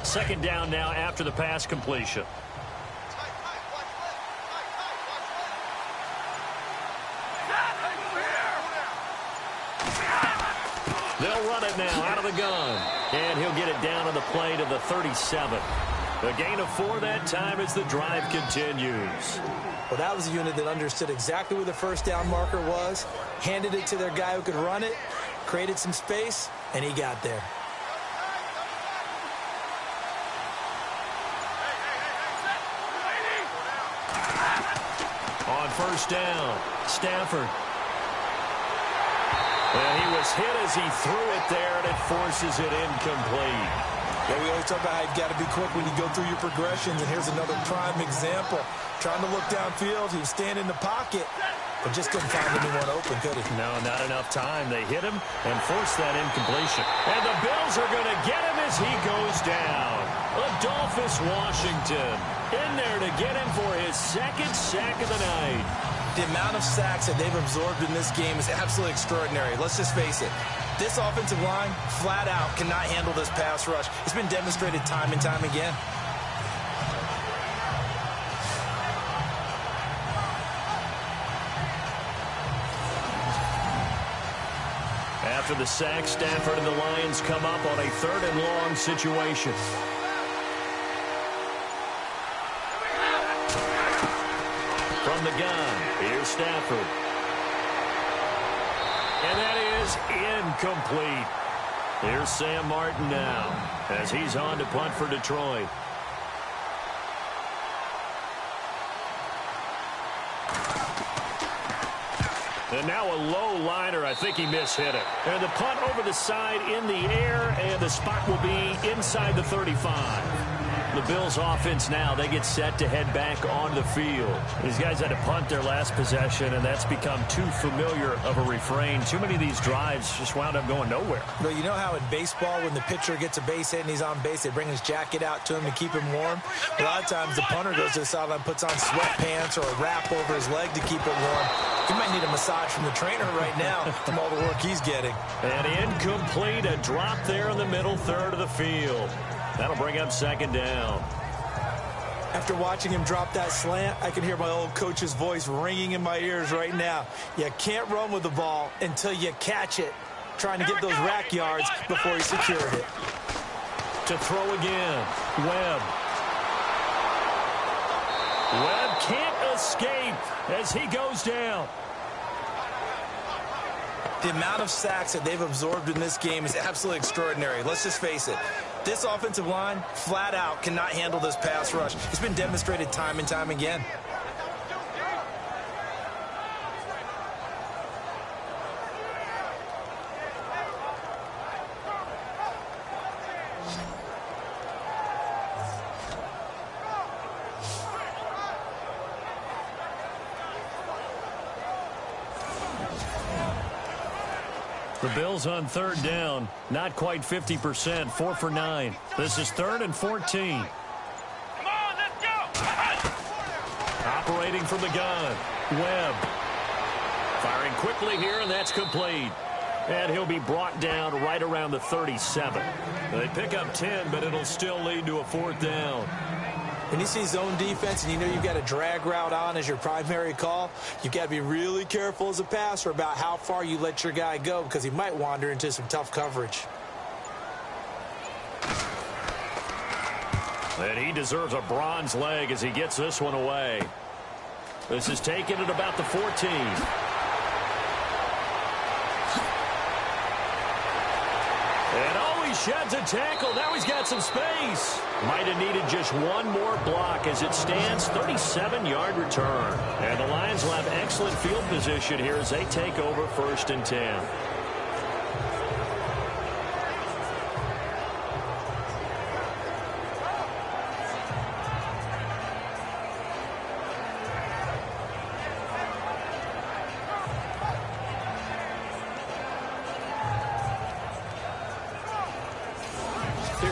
Second down now after the pass completion. They'll run it now out of the gun. And he'll get it down on the play to the 37. A gain of 4 that time as the drive continues. Well, that was a unit that understood exactly where the first down marker was, handed it to their guy who could run it, created some space, and he got there. On 1st down, Stafford. And he was hit as he threw it there, and it forces it incomplete. Yeah, we always talk about how you've got to be quick when you go through your progressions, and here's another prime example. Trying to look downfield, he was standing in the pocket, but just couldn't find anyone open, could he? No, not enough time. They hit him and forced that incompletion. And the Bills are going to get him as he goes down. Adolphus Washington in there to get him for his 2nd sack of the night. The amount of sacks that they've absorbed in this game is absolutely extraordinary. Let's just face it. This offensive line, flat out, cannot handle this pass rush. It's been demonstrated time and time again. After the sack, Stafford and the Lions come up on a 3rd and long situation. From the gun, here's Stafford. And that is incomplete. Here's Sam Martin now as he's on to punt for Detroit. And now a low liner. I think he mishit it. And the punt over the side in the air, and the spot will be inside the 35. The Bills offense now, they get set to head back onto the field. These guys had to punt their last possession, and that's become too familiar of a refrain. Too many of these drives just wound up going nowhere. Well, you know how in baseball, when the pitcher gets a base hit and he's on base, they bring his jacket out to him to keep him warm? A lot of times the punter goes to the sideline, puts on sweatpants or a wrap over his leg to keep it warm. He might need a massage from the trainer right now from all the work he's getting. And incomplete, a drop there in the middle third of the field. That'll bring up second down. After watching him drop that slant, I can hear my old coach's voice ringing in my ears right now. You can't run with the ball until you catch it. Trying to get those rack yards before he secured it. To throw again, Webb. Webb can't escape as he goes down. The amount of sacks that they've absorbed in this game is absolutely extraordinary. Let's just face it. This offensive line, flat out, cannot handle this pass rush. It's been demonstrated time and time again. The Bills on third down, not quite 50%, 4 for 9. This is 3rd and 14. Come on, let's go! Operating from the gun, Webb. Firing quickly here, and that's complete. And he'll be brought down right around the 37. They pick up 10, but it'll still lead to a 4th down. When you see zone defense and you know you've got a drag route on as your primary call, you've got to be really careful as a passer about how far you let your guy go because he might wander into some tough coverage. And he deserves a bronze leg as he gets this one away. This is taken at about the 14. And oh, he sheds a tackle. Now he's got some space. Might have needed just one more block as it stands 37-yard return. And the Lions will have excellent field position here as they take over 1st and 10.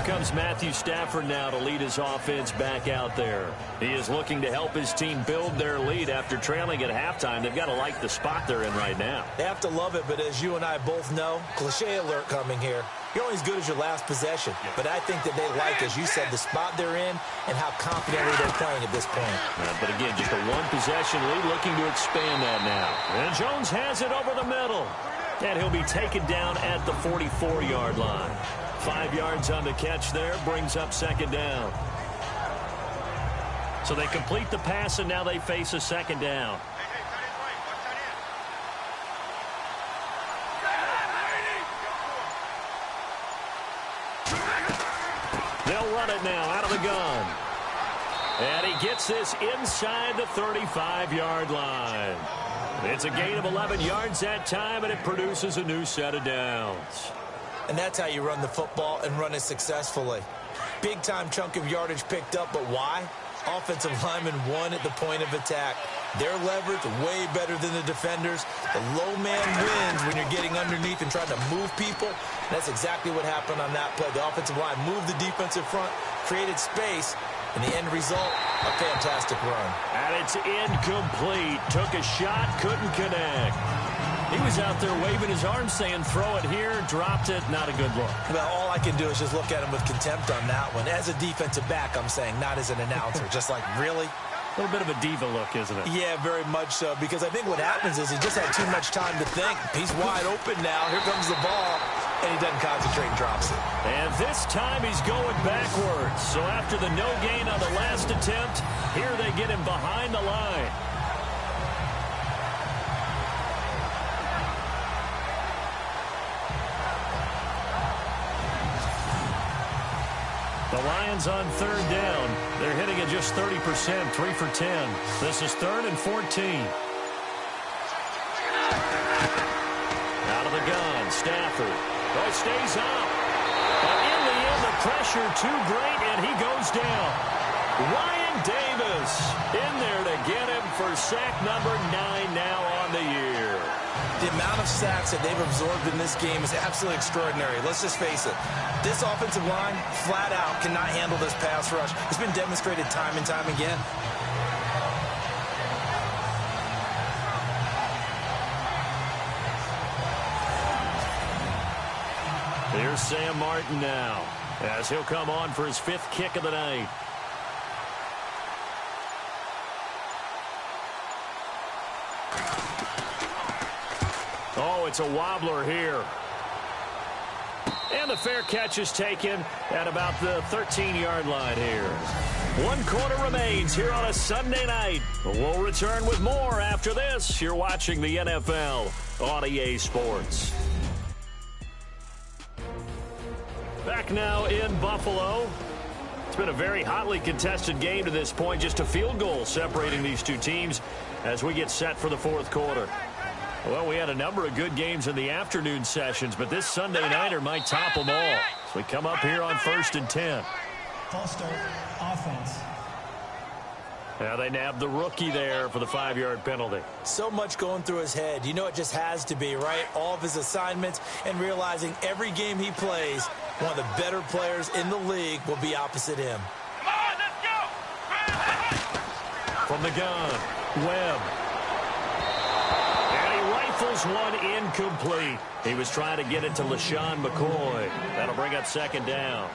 Comes Matthew Stafford now to lead his offense back out there. He is looking to help his team build their lead after trailing at halftime. They've got to like the spot they're in right now. They have to love it, but as you and I both know, cliche alert coming here. You're only as good as your last possession. But I think that they like, as you said, the spot they're in and how confidently they're playing at this point. But again, just a one-possession lead, looking to expand that now. And Jones has it over the middle. And he'll be taken down at the 44-yard line. 5 yards on the catch there, brings up second down. So they complete the pass, and now they face a second down. They'll run it now out of the gun. And he gets this inside the 35-yard line. It's a gain of 11 yards that time, and it produces a new set of downs. And that's how you run the football and run it successfully. Big-time chunk of yardage picked up, but why? Offensive linemen won at the point of attack. Their leverage way better than the defenders. The low man wins when you're getting underneath and trying to move people. That's exactly what happened on that play. The offensive line moved the defensive front, created space, and the end result, a fantastic run. And it's incomplete. Took a shot, couldn't connect. He was out there waving his arms saying, throw it here, dropped it, not a good look. Well, all I can do is just look at him with contempt on that one. As a defensive back, I'm saying, not as an announcer. Just like, really? A little bit of a diva look, isn't it? Yeah, very much so, because I think what happens is he just had too much time to think. He's wide open now. Here comes the ball, and he doesn't concentrate and drops it. And this time he's going backwards. So after the no gain on the last attempt, here they get him behind the line. The Lions on third down. They're hitting at just 30%, 3 for 10. This is 3rd and 14. Out of the gun, Stafford. Oh, stays up. But in the end, the pressure too great, and he goes down. Ryan Davis in there to get him for sack number 9 now on the year. The amount of sacks that they've absorbed in this game is absolutely extraordinary. Let's just face it. This offensive line, flat out, cannot handle this pass rush. It's been demonstrated time and time again. Here's Sam Martin now, as he'll come on for his 5th kick of the night. Oh, it's a wobbler here. And the fair catch is taken at about the 13-yard line here. 1 quarter remains here on a Sunday night. We'll return with more after this. You're watching the NFL on EA Sports. Back now in Buffalo. It's been a very hotly contested game to this point. Just a field goal separating these two teams as we get set for the 4th quarter. Well, we had a number of good games in the afternoon sessions, but this Sunday nighter might top them all. So we come up here on 1st and 10. False start, offense. Now they nabbed the rookie there for the 5-yard penalty. So much going through his head. You know it just has to be, right? All of his assignments and realizing every game he plays, one of the better players in the league will be opposite him. Come on, let's go! From the gun, Webb. And he rifles one incomplete. He was trying to get it to LaShawn McCoy. That'll bring up 2nd down.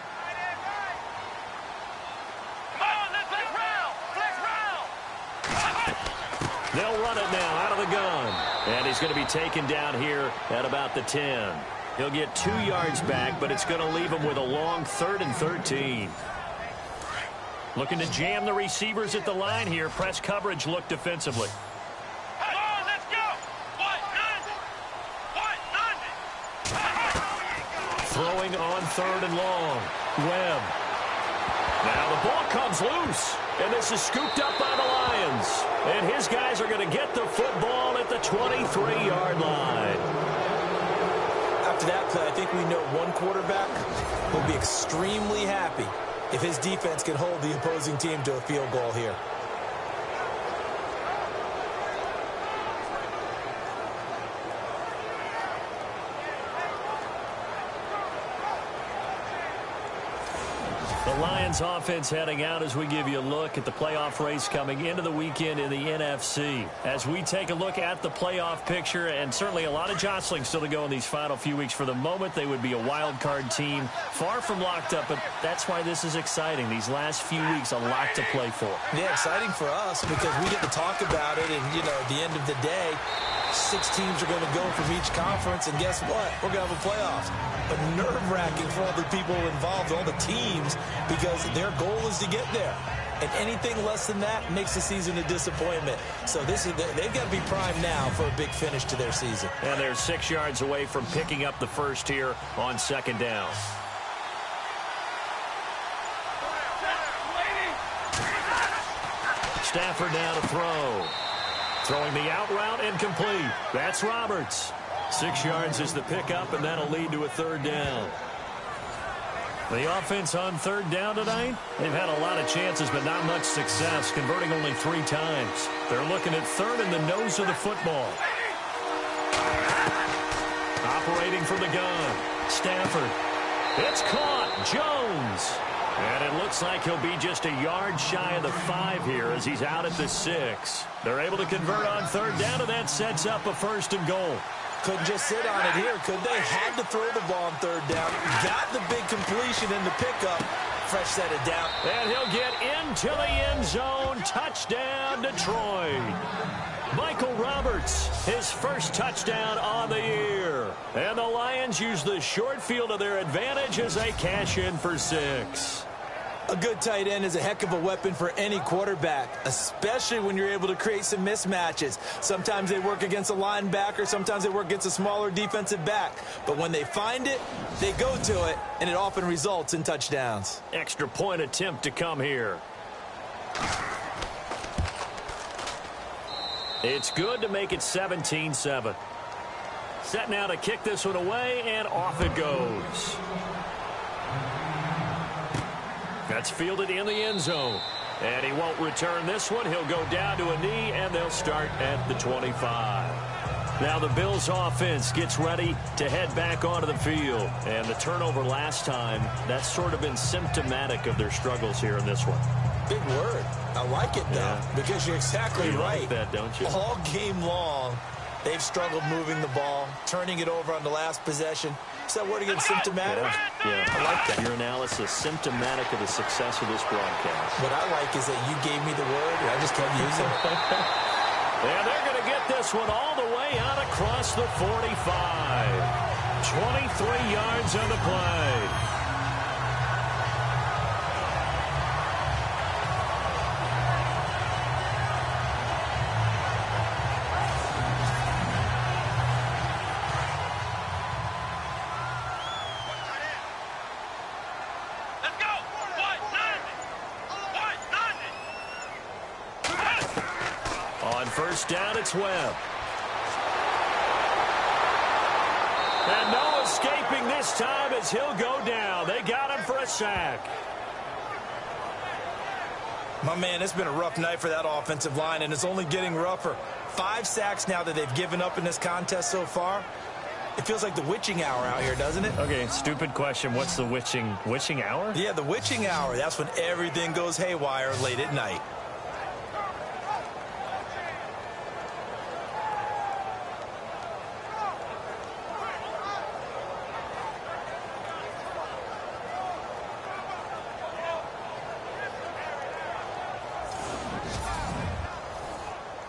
They'll run it now out of the gun. And he's going to be taken down here at about the 10. He'll get 2 yards back, but it's going to leave him with a long 3rd and 13. Looking to jam the receivers at the line here. Press coverage look defensively. Come on, let's go! Throwing on 3rd and long. Webb. Now the ball comes loose. And this is scooped up by the Lions. And his guys are going to get the football at the 23-yard line. After that play, I think we know one quarterback will be extremely happy if his defense can hold the opposing team to a field goal here. The Lions offense heading out as we give you a look at the playoff race coming into the weekend in the NFC. As we take a look at the playoff picture, and certainly a lot of jostling still to go in these final few weeks. For the moment, they would be a wild card team, far from locked up, but that's why this is exciting. These last few weeks, a lot to play for. Yeah, exciting for us because we get to talk about it, and, you know, at the end of the day, 6 teams are going to go from each conference, and guess what? We're going to have a playoffs. But nerve-wracking for all the people involved, all the teams, because their goal is to get there. And anything less than that makes the season a disappointment. So they've got to be primed now for a big finish to their season. And they're 6 yards away from picking up the first here on 2nd down. Stafford now to throw. Throwing the out route and complete. That's Roberts. 6 yards is the pickup, and that'll lead to a 3rd down. The offense on 3rd down tonight, they've had a lot of chances, but not much success, converting only 3 times. They're looking at 3rd in the nose of the football. Operating from the gun. Stafford. It's caught. Jones. And it looks like he'll be just a yard shy of the 5 here as he's out at the 6. They're able to convert on 3rd down, and that sets up a 1st and goal. Couldn't just sit on it here, could they? Had to throw the ball on 3rd down. Got the big completion in the pickup. Fresh set it down. And he'll get into the end zone. Touchdown, Detroit. Michael Roberts, his first touchdown on the year. And the Lions use the short field to their advantage as they cash in for 6. A good tight end is a heck of a weapon for any quarterback, especially when you're able to create some mismatches. Sometimes they work against a linebacker, sometimes they work against a smaller defensive back. But when they find it, they go to it, and it often results in touchdowns. Extra point attempt to come here. It's good to make it 17-7. Set now to kick this one away, and off it goes. That's fielded in the end zone. And he won't return this one. He'll go down to a knee, and they'll start at the 25. Now the Bills offense gets ready to head back onto the field. And the turnover last time, that's sort of been symptomatic of their struggles here in this one. Big word. I like it, though, because you're exactly right. Like that, don't you? All game long, they've struggled moving the ball, turning it over on the last possession. Is that word again, symptomatic? Yeah. I like that. Your analysis, symptomatic of the success of this broadcast. What I like is that you gave me the word, and I just kept using it. And they're going to get this one all the way out across the 45. 23 yards on the play. First down, it's Webb. And no escaping this time as he'll go down. They got him for a sack. My man, it's been a rough night for that offensive line, and it's only getting rougher. 5 sacks now that they've given up in this contest so far. It feels like the witching hour out here, doesn't it? Okay, stupid question. What's the witching hour? Yeah, the witching hour. That's when everything goes haywire late at night.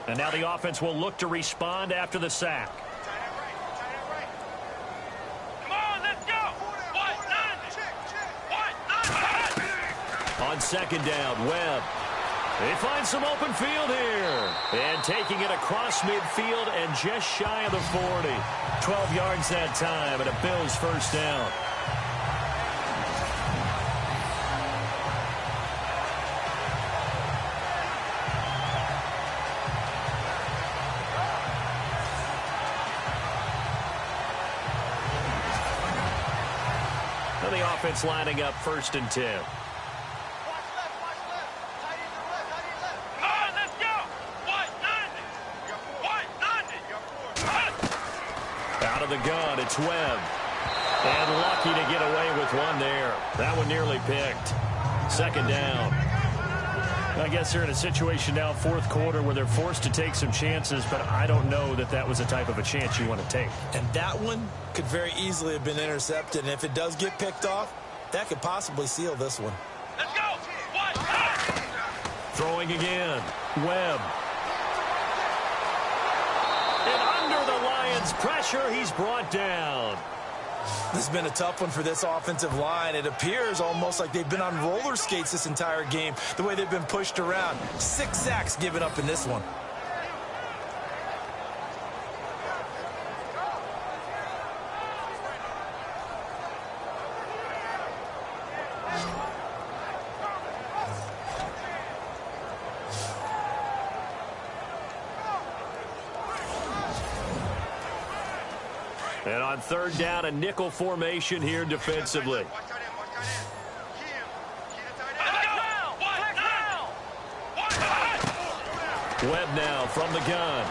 And now the offense will look to respond after the sack. Come on, let's go. On second down, Webb. They find some open field here. And taking it across midfield and just shy of the 40. 12 yards that time and a Bills first down. The offense lining up 1st and 10. Out of the gun, it's Webb. And lucky to get away with one there. That one nearly picked. Second down. I guess they're in a situation now, 4th quarter, where they're forced to take some chances, but I don't know that that was the type of a chance you want to take. And that one could very easily have been intercepted, and if it does get picked off, that could possibly seal this one. Let's go. Throwing again. Webb. And under the Lions' pressure, he's brought down. This has been a tough one for this offensive line. It appears almost like they've been on roller skates this entire game, the way they've been pushed around. 6 sacks given up in this one. And on 3rd down, a nickel formation here defensively. Webb now from the gun.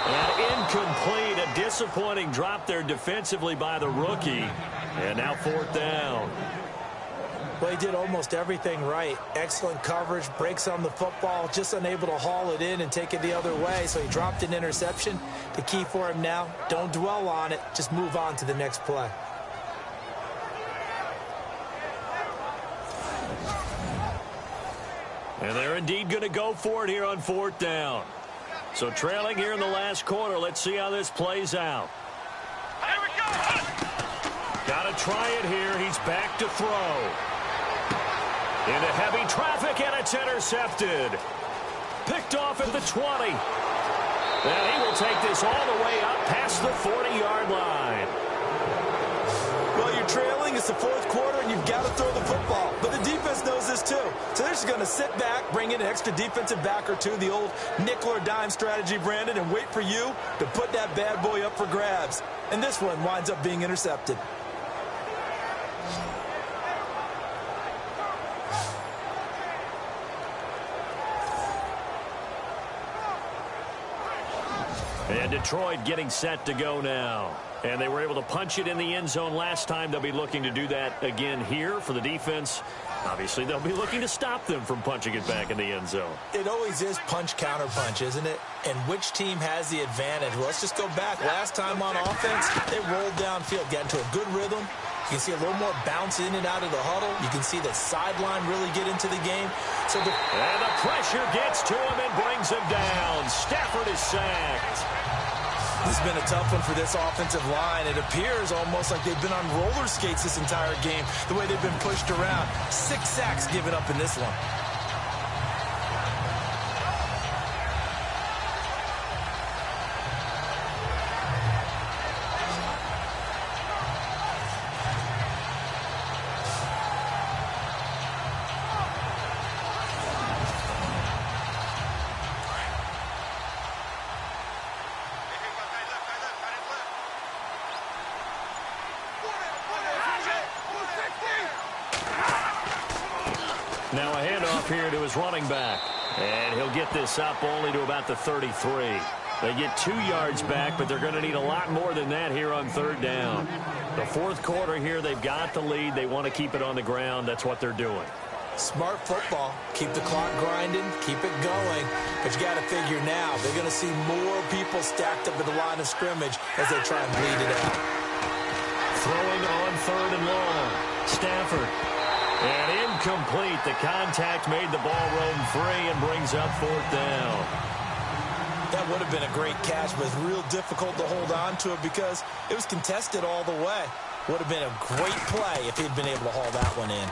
And incomplete. A disappointing drop there defensively by the rookie. And now 4th down. Well, he did almost everything right. Excellent coverage, breaks on the football, just unable to haul it in and take it the other way. So he dropped an interception. The key for him now, don't dwell on it. Just move on to the next play. And they're indeed going to go for it here on 4th down. So trailing here in the last quarter. Let's see how this plays out. Here we go. Got to try it here. He's back to throw. Into heavy traffic, and it's intercepted. Picked off at the 20. And he will take this all the way up past the 40-yard line. Well, you're trailing. It's the fourth quarter, and you've got to throw the football. But the defense knows this, too. So they're just going to sit back, bring in an extra defensive back or two, the old nickel or dime strategy, Brandon, and wait for you to put that bad boy up for grabs. And this one winds up being intercepted. And Detroit getting set to go now. And they were able to punch it in the end zone last time. They'll be looking to do that again here for the defense. Obviously, they'll be looking to stop them from punching it back in the end zone. It always is punch-counter-punch, isn't it? And which team has the advantage? Well, let's just go back. Last time on offense, they rolled downfield, got into a good rhythm. You can see a little more bounce in and out of the huddle. You can see the sideline really get into the game. And the pressure gets to him and brings him down. Stafford is sacked. This has been a tough one for this offensive line. It appears almost like they've been on roller skates this entire game, the way they've been pushed around. 6 sacks given up in this one. Now a handoff here to his running back. And he'll get this up only to about the 33. They get 2 yards back, but they're going to need a lot more than that here on third down. The fourth quarter here, they've got the lead. They want to keep it on the ground. That's what they're doing. Smart football. Keep the clock grinding. Keep it going. But you got to figure now, they're going to see more people stacked up at the line of scrimmage as they try and bleed it out. Throwing on third and long. Stafford. And incomplete. The contact made the ball roam free and brings up fourth down. That would have been a great catch, but it's real difficult to hold on to it because it was contested all the way. Would have been a great play if he'd been able to haul that one in.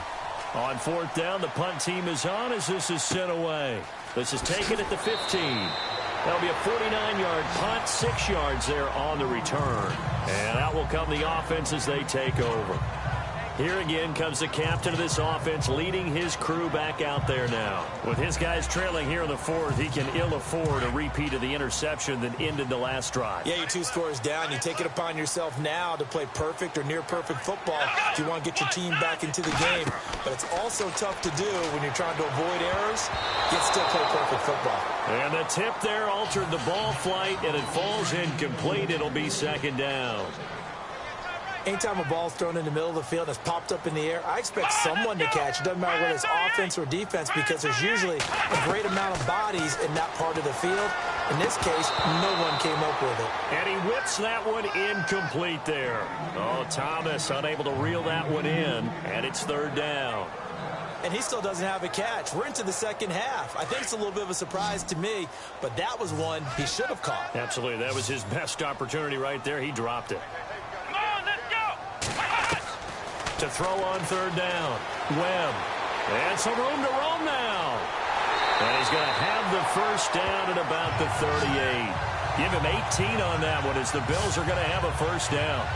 On fourth down, the punt team is on as this is sent away. This is taken at the 15. That'll be a 49-yard punt, 6 yards there on the return. And out will come the offense as they take over. Here again comes the captain of this offense, leading his crew back out there now. With his guys trailing here in the fourth, he can ill afford a repeat of the interception that ended the last drive. Yeah, you're 2 scores down. You take it upon yourself now to play perfect or near-perfect football if you want to get your team back into the game. But it's also tough to do when you're trying to avoid errors, yet still play perfect football. And the tip there altered the ball flight, and it falls incomplete. It'll be second down. Anytime a ball's thrown in the middle of the field and it's popped up in the air, I expect someone to catch. It doesn't matter whether it's offense or defense because there's usually a great amount of bodies in that part of the field. In this case, no one came up with it. And he whips that one incomplete there. Oh, Thomas unable to reel that one in, and it's third down. And he still doesn't have a catch. We're into the second half. I think it's a little bit of a surprise to me, but that was one he should have caught. Absolutely. That was his best opportunity right there. He dropped it. To throw on third down. Webb. And some room to roam now. And he's going to have the first down at about the 38. Give him 18 on that one as the Bills are going to have a first down.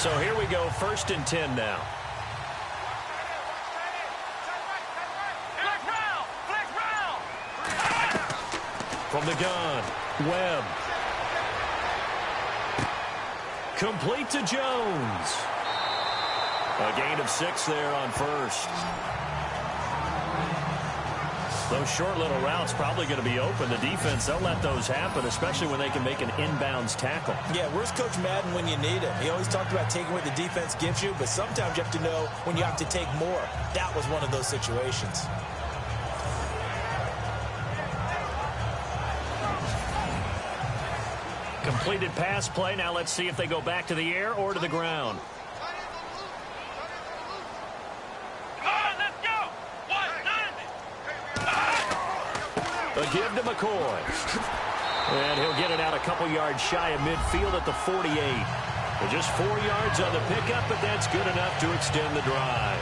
So here we go, 1st and 10 now. From the gun, Webb. Complete to Jones. A gain of 6 there on first. Those short little routes probably going to be open. The defense, they'll let those happen, especially when they can make an inbounds tackle. Yeah, where's Coach Madden when you need him? He always talked about taking what the defense gives you, but sometimes you have to know when you have to take more. That was one of those situations. Completed pass play. Now let's see if they go back to the air or to the ground. Come on, let's go. A give to McCoy. And he'll get it out a couple yards shy of midfield at the 48. Just 4 yards on the pickup, but that's good enough to extend the drive.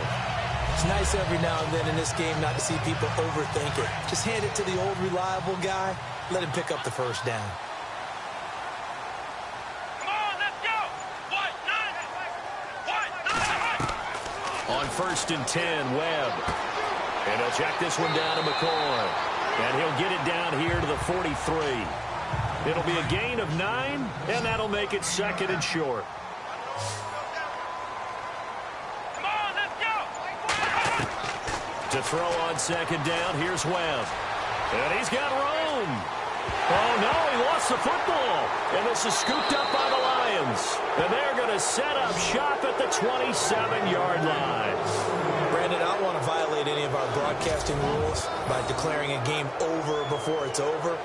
It's nice every now and then in this game not to see people overthink it. Just hand it to the old reliable guy. Let him pick up the first down. On 1st and 10, Webb. And he'll check this one down to McCoy. And he'll get it down here to the 43. It'll be a gain of 9, and that'll make it 2nd and short. Come on, let's go. To throw on 2nd down, here's Webb. And he's got room. Oh, no, he lost the football. And this is scooped up by the Lions. And they're going to set up shop at the 27-yard line. Brandon, I don't want to violate any of our broadcasting rules by declaring a game over before it's over.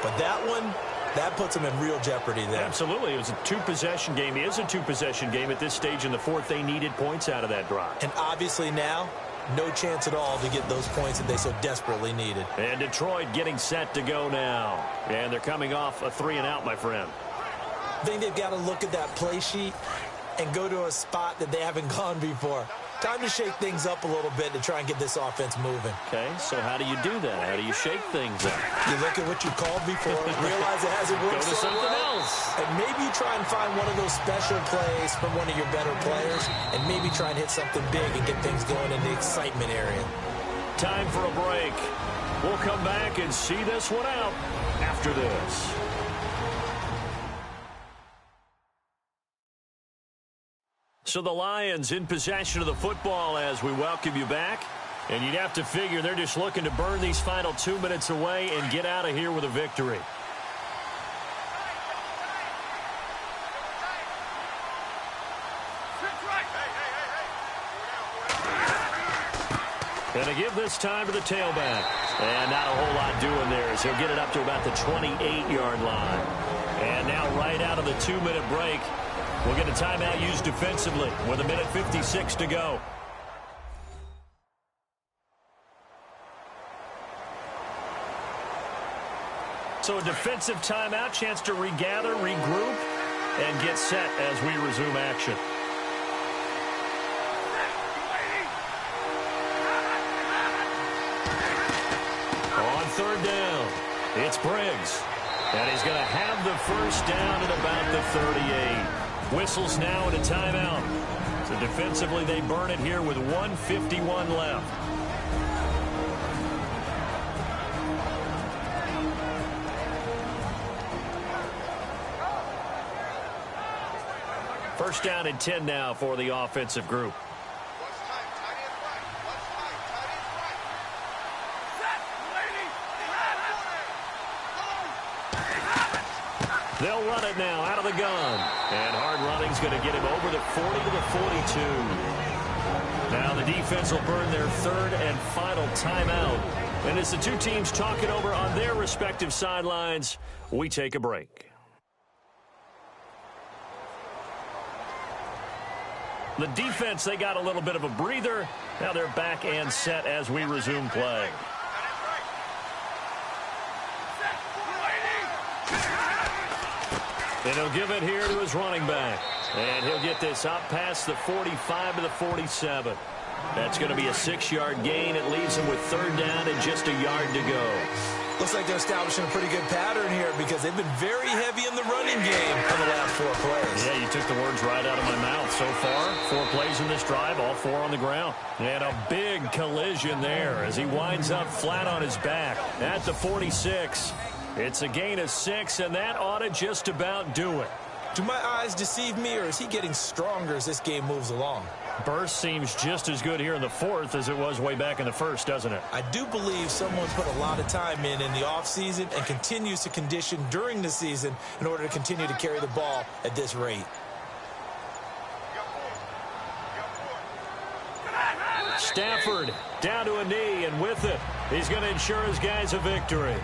But that one, that puts them in real jeopardy there. Absolutely. It was a 2-possession game. It is a 2-possession game at this stage in the 4th. They needed points out of that drive. And obviously now, no chance at all to get those points that they so desperately needed. And Detroit getting set to go now. And they're coming off a 3-and-out, my friend. I think they've got to look at that play sheet and go to a spot that they haven't gone before. Time to shake things up a little bit to try and get this offense moving. Okay, so how do you do that? How do you shake things up? You look at what you called before, realize it hasn't worked Go to so something well, else. and maybe you try and find one of those special plays from one of your better players, and maybe try and hit something big and get things going in the excitement area. Time for a break. We'll come back and see this one out after this. So the Lions in possession of the football as we welcome you back. And you'd have to figure they're just looking to burn these final 2 minutes away and get out of here with a victory. And they give this time to the tailback. And not a whole lot doing there as he'll get it up to about the 28-yard line. And now right out of the 2-minute break, we'll get a timeout used defensively with 1:56 to go. So a defensive timeout, chance to regather, regroup, and get set as we resume action. On 3rd down, it's Briggs. And he's going to have the first down at about the 38. Whistles now in a timeout. So defensively, they burn it here with 1:51 left. First down and 10 now for the offensive group. They'll run it now out of the gun. And hard running's going to get him over the 40 to the 42. Now the defense will burn their 3rd and final timeout. And as the two teams talk it over on their respective sidelines, we take a break. The defense, they got a little bit of a breather. Now they're back and set as we resume play. And he'll give it here to his running back. And he'll get this up past the 45 to the 47. That's going to be a 6-yard gain. It leaves him with 3rd down and just a yard to go. Looks like they're establishing a pretty good pattern here because they've been very heavy in the running game for the last 4 plays. Yeah, you took the words right out of my mouth. So far, 4 plays in this drive, all 4 on the ground. And a big collision there as he winds up flat on his back at the 46. It's a gain of 6, and that ought to just about do it. Do my eyes deceive me, or is he getting stronger as this game moves along? Burst seems just as good here in the 4th as it was way back in the 1st, doesn't it? I do believe someone put a lot of time in the offseason and continues to condition during the season in order to continue to carry the ball at this rate. Stafford down to a knee, and with it, he's going to ensure his guys a victory.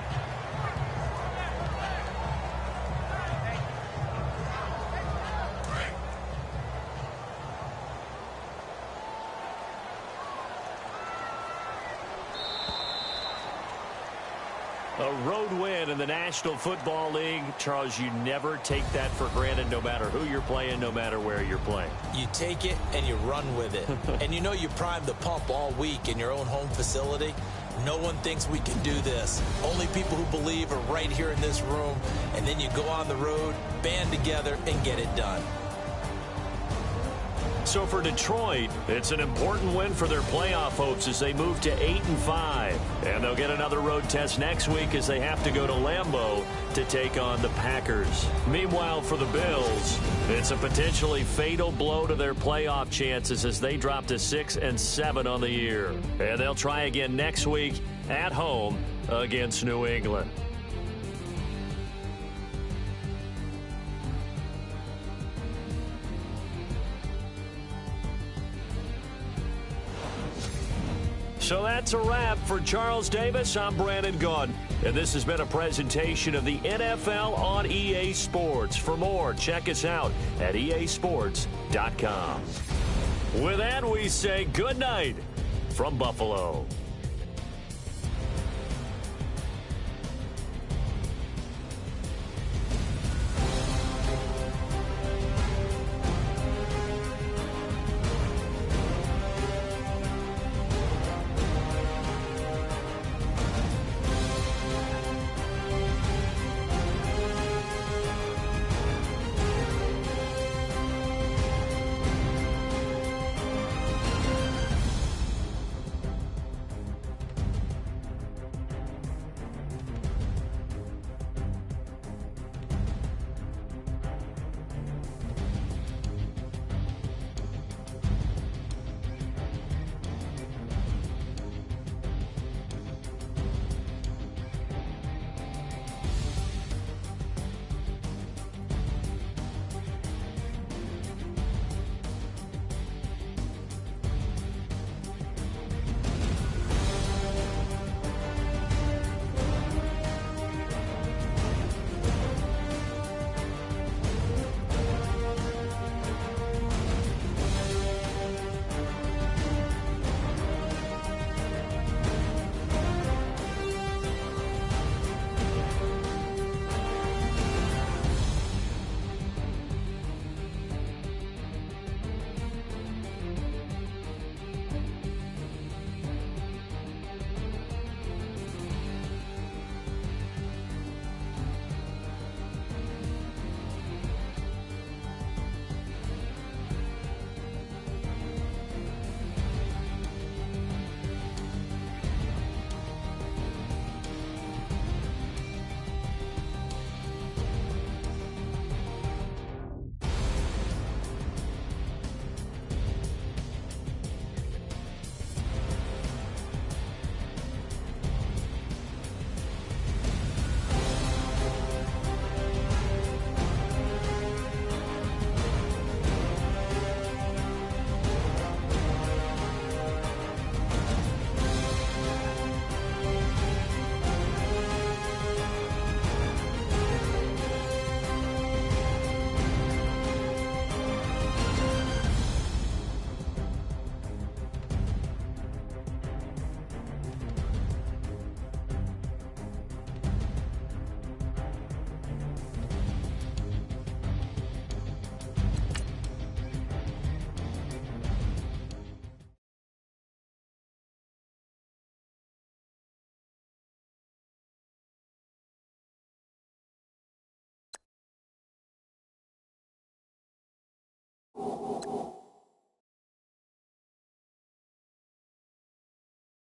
A road win in the National Football League. Charles, you never take that for granted no matter who you're playing, no matter where you're playing. You take it and you run with it. And you know you primed the pump all week in your own home facility. No one thinks we can do this. Only people who believe are right here in this room. And then you go on the road, band together, and get it done. So for Detroit, it's an important win for their playoff hopes as they move to 8-5. And they'll get another road test next week as they have to go to Lambeau to take on the Packers. Meanwhile, for the Bills, it's a potentially fatal blow to their playoff chances as they drop to 6-7 on the year. And they'll try again next week at home against New England. So that's a wrap. For Charles Davis, I'm Brandon Gaudin, and this has been a presentation of the NFL on EA Sports. For more, check us out at easports.com. With that, we say good night from Buffalo.